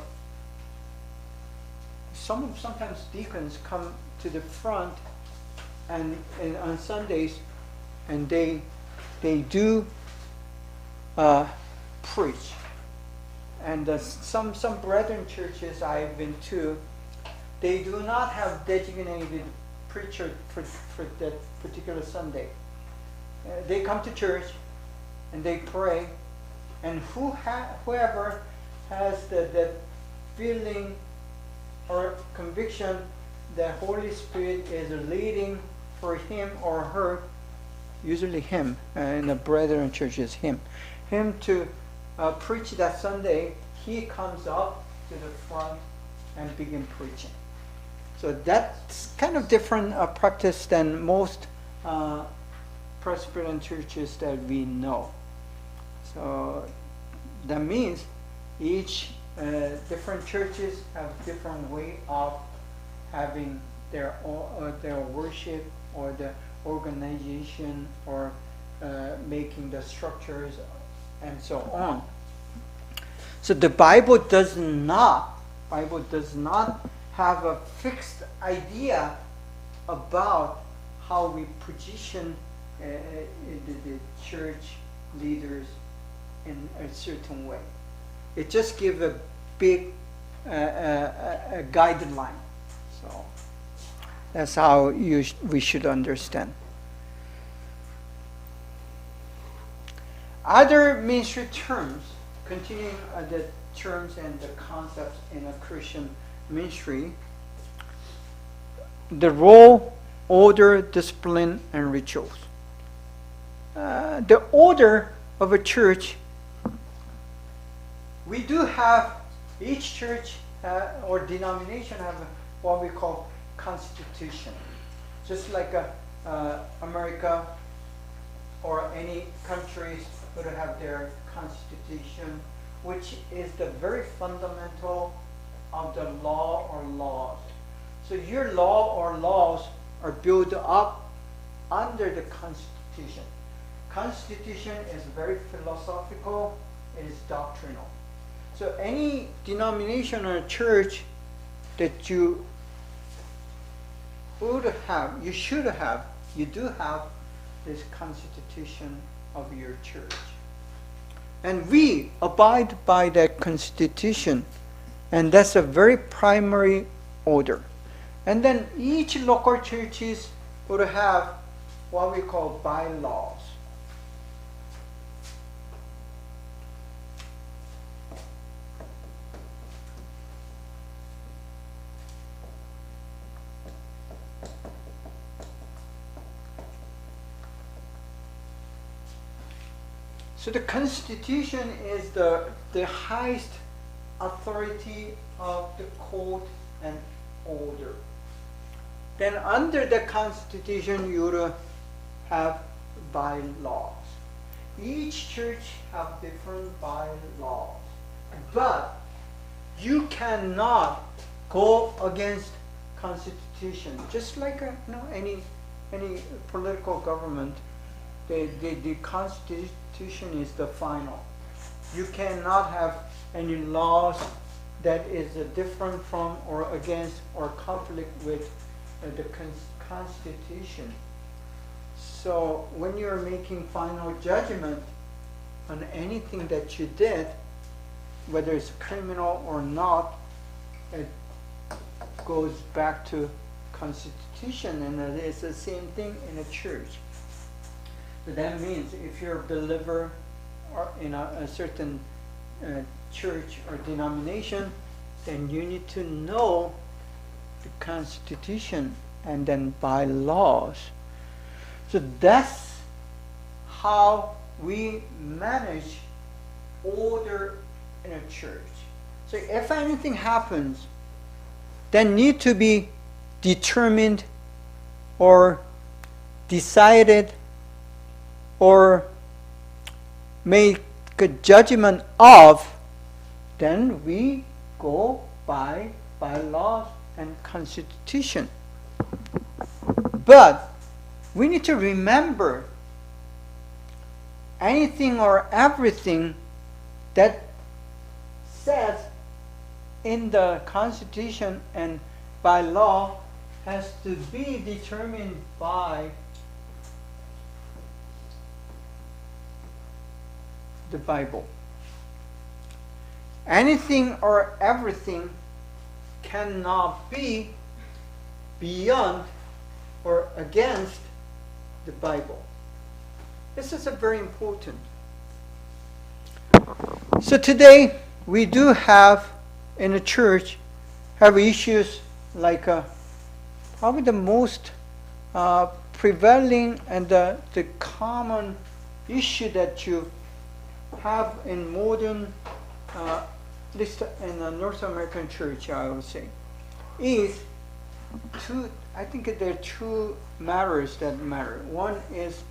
sometimes deacons come to the front and on Sundays, and they do preach. And some Brethren churches I've been to, they do not have designated preacher for that particular Sunday. They come to church and they pray, and whoever has the feeling or conviction that Holy Spirit is leading for him or her, usually him, in the Brethren church is him to preach that Sunday, he comes up to the front and begin preaching. So that's kind of different practice than most Presbyterian churches that we know. So that means each different churches have different way of having their worship, or the organization, or making the structures and so on. So the Bible does not have a fixed idea about how we position the church leaders in a certain way. It just gives a big a guideline. So that's how we should understand. Other ministry terms, continuing the terms and the concepts in a Christian ministry: the role, order, discipline, and rituals. The order of a church, we do have, each church or denomination have what we call constitution. Just like America or any countries would have their constitution, which is the very fundamental of the law or laws. So your law or laws are built up under the Constitution. Constitution is very philosophical, it is doctrinal. So any denomination or church that you would have, you should have, you do have this Constitution of your church. And we abide by that Constitution, and that's a very primary order. And then each local churches would have what we call bylaws. So the Constitution is the highest authority of the code and order. Then under the Constitution, you would have bylaws. Each church have different bylaws, but you cannot go against Constitution. Just like any political government, the Constitution is the final. You cannot have any laws that is different from or against or conflict with the Constitution. So when you're making final judgment on anything that you did, whether it's criminal or not, it goes back to Constitution, and it is the same thing in a church. So that means if you're a believer or in a certain church or denomination, then you need to know the Constitution and then bylaws. So that's how we manage order in a church. So if anything happens, then need to be determined or decided or make a judgment of, then we go by laws and constitution. But we need to remember anything or everything that says in the constitution and by law has to be determined by the Bible. Anything or everything cannot be beyond or against the Bible. This is a very important. So today we do have in the church have issues like probably the most prevailing and the common issue that you have in modern, at least in the North American church, I would say, is I think there are two matters that matter. One is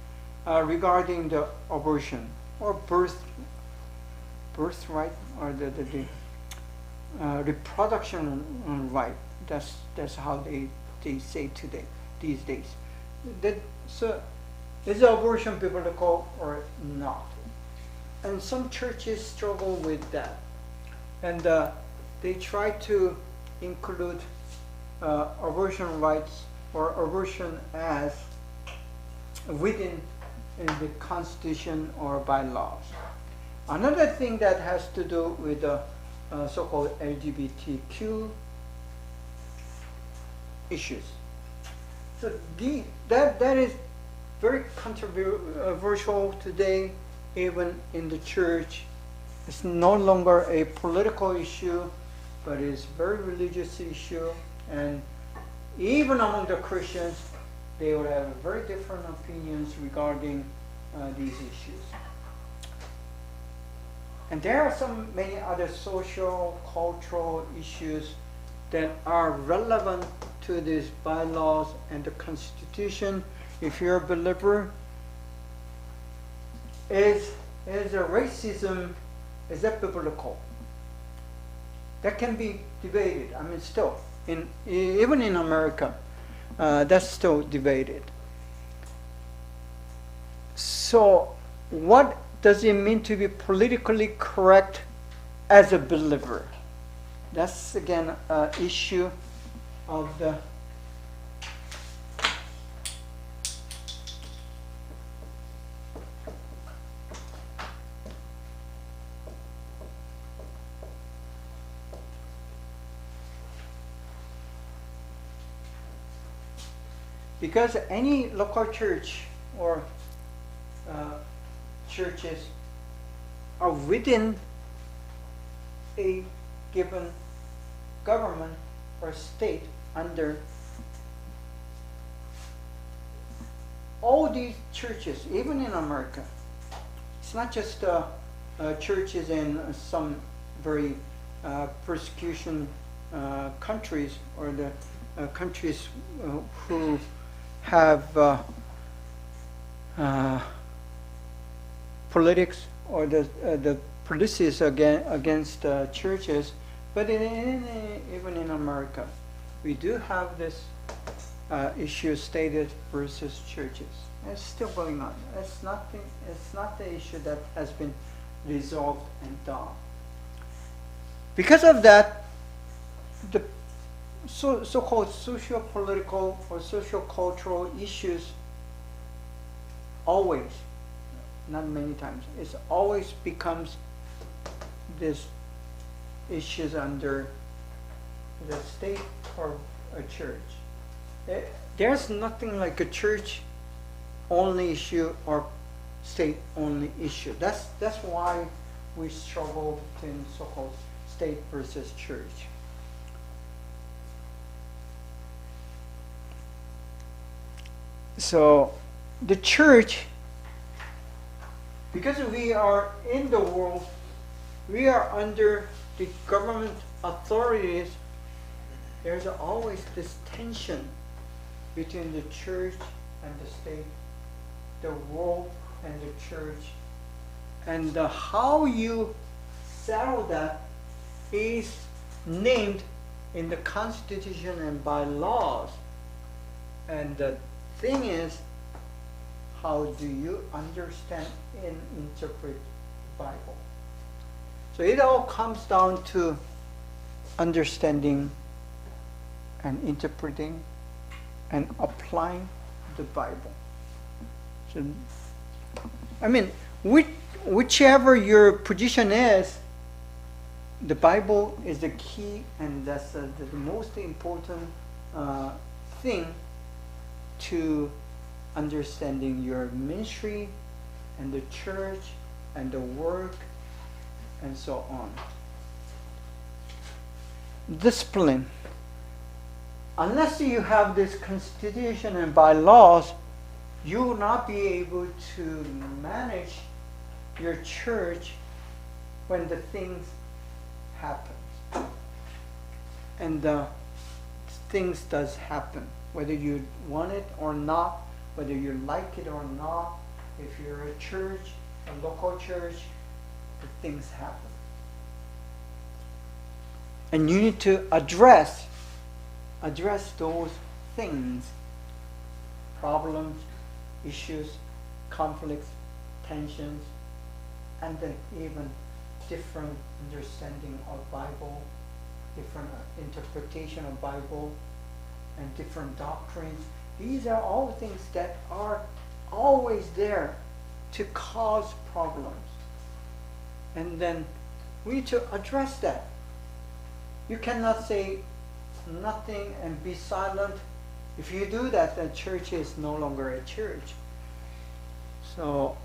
regarding the abortion or birthright or the reproduction right. That's how they say today these days. So is the abortion biblical or not? And some churches struggle with that, and they try to include abortion rights or abortion as within in the constitution or by laws. Another thing that has to do with the so-called LGBTQ issues. So that is very controversial today, even in the church. It's no longer a political issue, but it's a very religious issue. And even among the Christians, they would have very different opinions regarding these issues. And there are many other social, cultural issues that are relevant to these bylaws and the Constitution. If you're a believer, is a racism, is that biblical? That can be debated. I mean, still, even in America, that's still debated. So, what does it mean to be politically correct as a believer? That's again an issue of the because any local church or churches are within a given government or state under all these churches, even in America. It's not just churches in some very persecution countries or the countries who have politics or the policies against churches, but even in America, we do have this issue, stated versus churches. It's still going on. It's not the issue that has been resolved and done. Because of that, the so-called socio-political or socio-cultural issues always, not many times, it always becomes this issues under the state or a church. There's nothing like a church only issue or state only issue. That's why we struggle between so-called state versus church. So the church, because we are in the world, we are under the government authorities, there's always this tension between the church and the state, the world and the church, And how you settle that is named in the Constitution and bylaws. And the thing is, how do you understand and interpret the Bible? So it all comes down to understanding and interpreting and applying the Bible. So, I mean, whichever your position is, the Bible is the key, and that's the most important thing to understanding your ministry and the church and the work and so on. Discipline. Unless you have this constitution and bylaws, you will not be able to manage your church when the things happen. And things does happen, whether you want it or not, whether you like it or not. If you're a church, a local church, the things happen. And you need to address those things, problems, issues, conflicts, tensions, and then even different understanding of Bible, different interpretation of Bible, and different doctrines. These are all things that are always there to cause problems. And then we need to address that. You cannot say nothing and be silent. If you do that, the church is no longer a church. So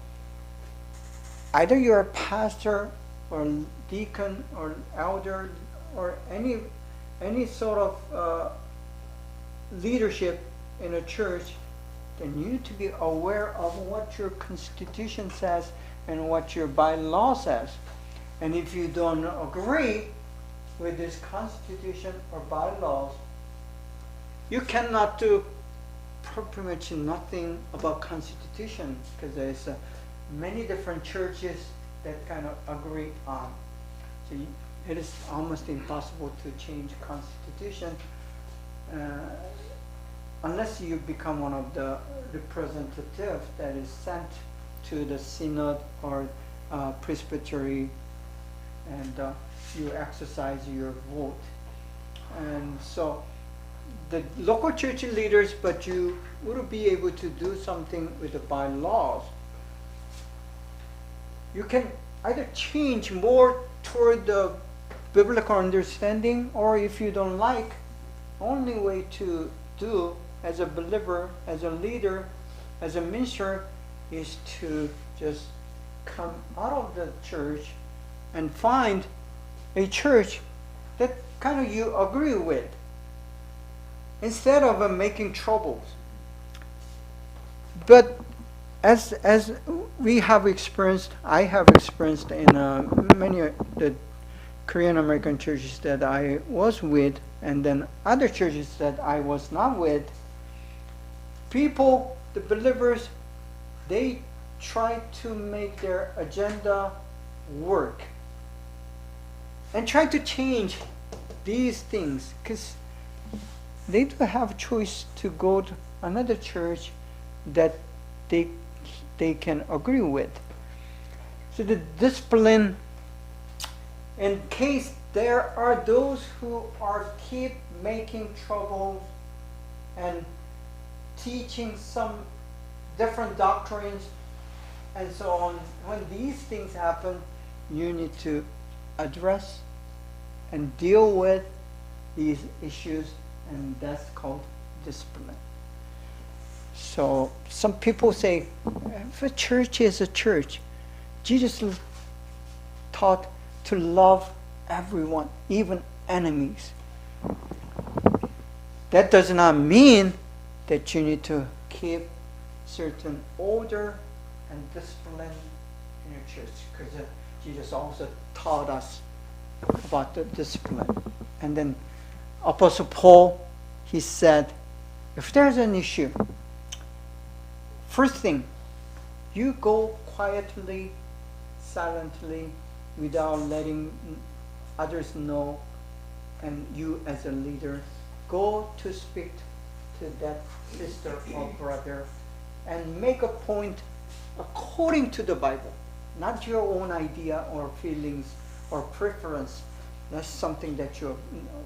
either you're a pastor or deacon or elder or any sort of leadership in a church, then you need to be aware of what your constitution says and what your bylaw says. And if you don't agree with this constitution or bylaws, you cannot do pretty much nothing about constitution, because there's many different churches that kind of agree on. So it is almost impossible to change constitution unless you become one of the representatives that is sent to the synod or presbytery, and you exercise your vote. And so the local church leaders, but you wouldn't be able to do something with the bylaws. You can either change more toward the biblical understanding, or if you don't like, only way to do as a believer, as a leader, as a minister, is to just come out of the church and find a church that kind of you agree with, instead of making troubles. But as we have experienced, I have experienced in many of the Korean American churches that I was with, and then other churches that I was not with, people, the believers, they try to make their agenda work and try to change these things, because they do have a choice to go to another church that they can agree with. So the discipline, in case there are those who are keep making trouble and teaching some different doctrines and so on, when these things happen, you need to address and deal with these issues, and that's called discipline. So some people say, if a church is a church, Jesus taught to love everyone, even enemies. That does not mean that you need to keep certain order and discipline in your church, because Jesus also taught us about the discipline. And then Apostle Paul, he said, if there's an issue, first thing, you go quietly, silently without letting others know, and you as a leader, go to speak to that sister or brother and make a point according to the Bible, not your own idea or feelings or preference. That's something that you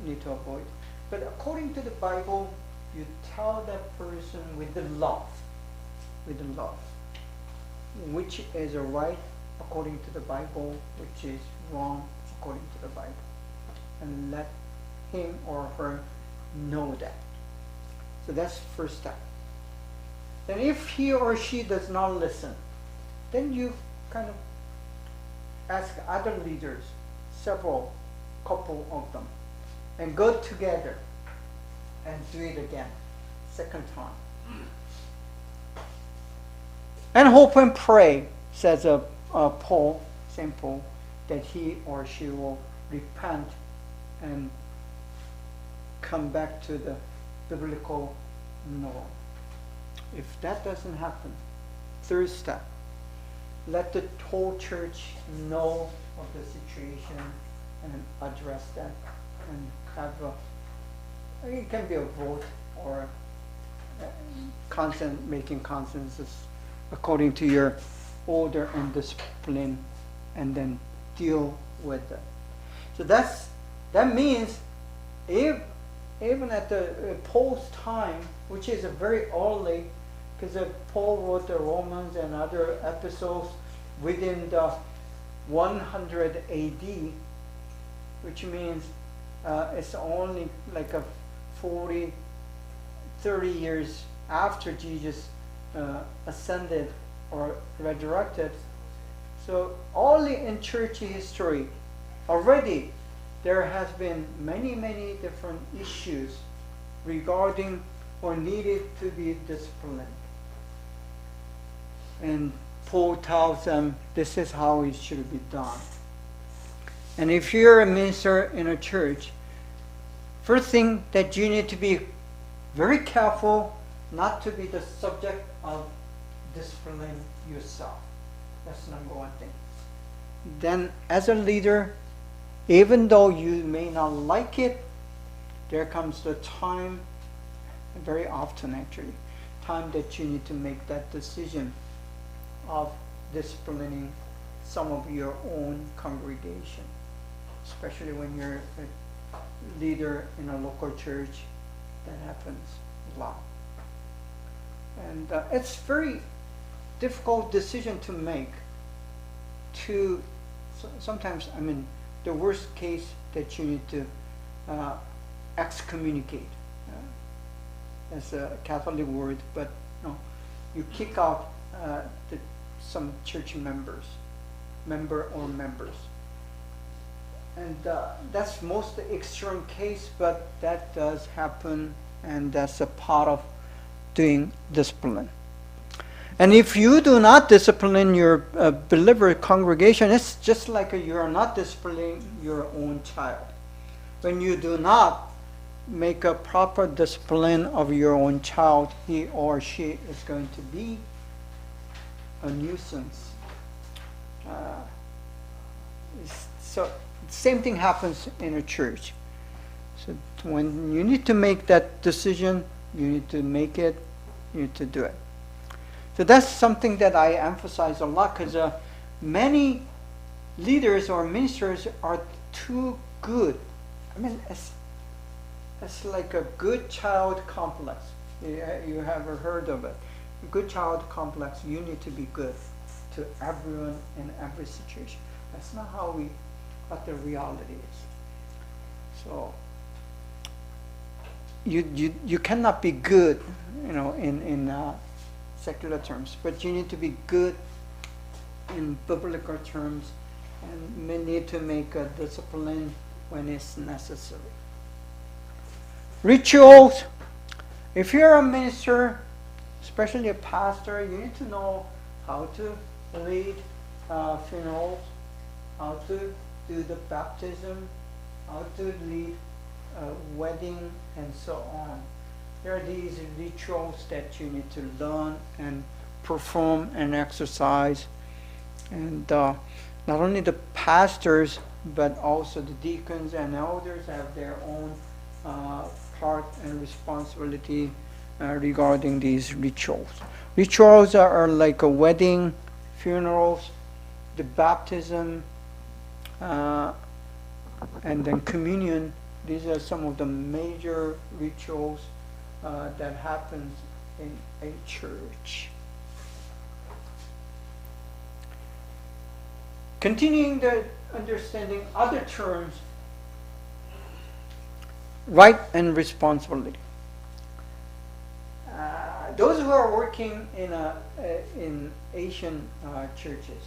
need to avoid. But according to the Bible, you tell that person with the love, which is right according to the Bible, which is wrong according to the Bible. And let him or her know that. So that's the first step. Then if he or she does not listen, then you kind of ask other leaders, couple of them, and go together and do it again, second time. And hope and pray, says Paul, St. Paul, that he or she will repent and come back to the biblical norm. If that doesn't happen, third step, let the whole church know of the situation and address that, and have it can be a vote or making consensus according to your order and discipline, and then deal with it. So that means even at the Paul's time, which is a very early, because Paul wrote the Romans and other epistles within the 100 AD, which means it's only like a 30 years after Jesus ascended or resurrected. So only in church history already there has been many different issues regarding or needed to be disciplined. And Paul tells them this is how it should be done. And if you're a minister in a church, first thing that you need to be very careful not to be the subject of disciplining yourself. That's number one thing. Then as a leader, even though you may not like it, there comes the time, very often actually, time that you need to make that decision of disciplining some of your own congregation, especially when you're a leader in a local church. That happens a lot. And it's very difficult decision to make. Sometimes, the worst case that you need to excommunicate. That's a Catholic word, but no, you kick out some church members. And that's most extreme case, but that does happen, and that's a part of doing discipline. And if you do not discipline your believer congregation, it's just like you are not disciplining your own child. When you do not make a proper discipline of your own child, he or she is going to be a nuisance. So same thing happens in a church. So when you need to make that decision, you need to make it, you need to do it. So that's something that I emphasize a lot, because many leaders or ministers are too good. It's like a good child complex. You have heard of it. A good child complex. You need to be good to everyone in every situation. That's not what the reality is. So you cannot be good, in secular terms, but you need to be good in biblical terms, and we need to make a discipline when it's necessary. Rituals. If you're a minister, especially a pastor, you need to know how to lead funerals, how to do the baptism, how to lead a wedding, and so on. There are these rituals that you need to learn and perform and exercise. And not only the pastors, but also the deacons and elders have their own part and responsibility regarding these rituals. Rituals are like a wedding, funerals, the baptism, and then communion. These are some of the major rituals that happens in a church. Continuing the understanding other terms, right and responsibility. Those who are working in Asian churches,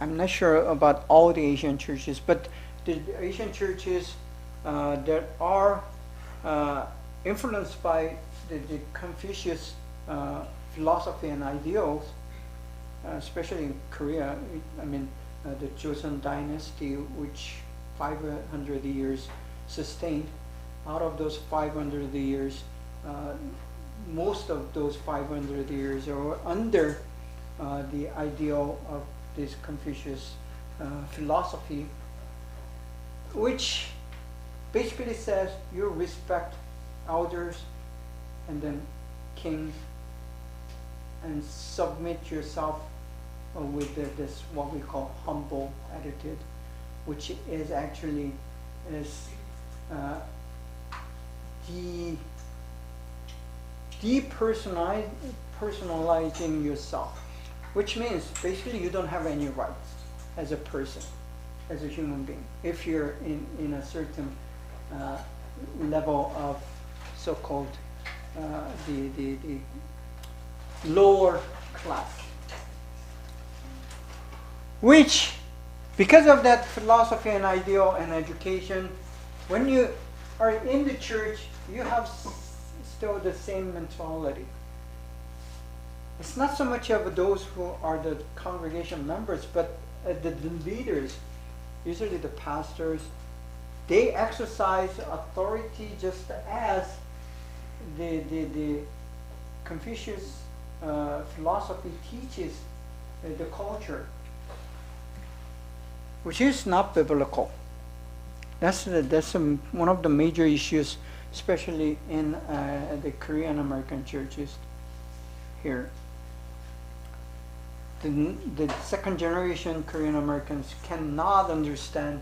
I'm not sure about all the Asian churches, but the Asian churches that are influenced by the Confucius philosophy and ideals, especially in Korea, the Joseon dynasty, which 500 years sustained. Out of those 500 years, most of those 500 years are under the ideal of this Confucius philosophy, which basically says you respect elders and then kings and submit yourself with this what we call humble attitude, which is actually depersonalizing yourself, which means basically you don't have any rights as a person, as a human being, if you're in a certain level of so-called the lower class. Which, because of that philosophy and ideal and education, when you are in the church, you have still the same mentality. It's not so much of those who are the congregation members, but the leaders, usually the pastors, they exercise authority just as the Confucius philosophy teaches the culture, which is not biblical. That's one of the major issues, especially in the Korean American churches here. The second generation Korean Americans cannot understand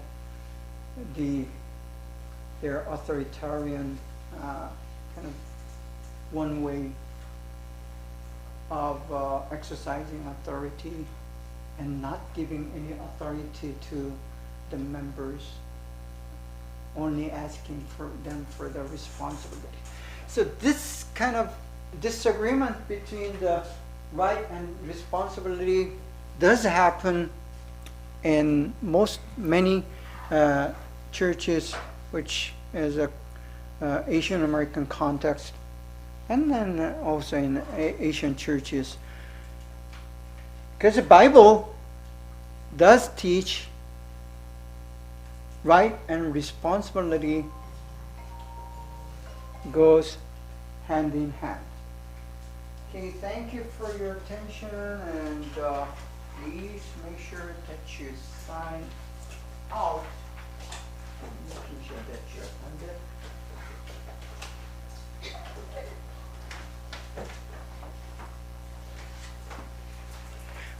their authoritarian kind of one way of exercising authority and not giving any authority to the members, only asking for them for their responsibility. So this kind of disagreement between the right and responsibility does happen in many churches, which is a Asian American context, and then also in Asian churches. Because the Bible does teach right and responsibility goes hand in hand. Okay, thank you for your attention, and please make sure that you sign out, making sure that you're funded.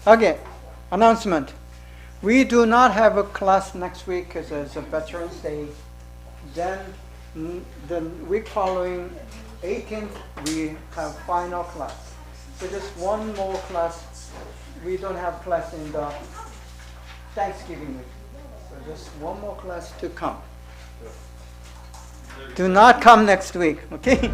Okay, announcement. We do not have a class next week because it's a Veterans Day. Then the week following, 18th, we have final class. So just one more class. We don't have class in the Thanksgiving week. So just one more class to come. Do not come next week, okay?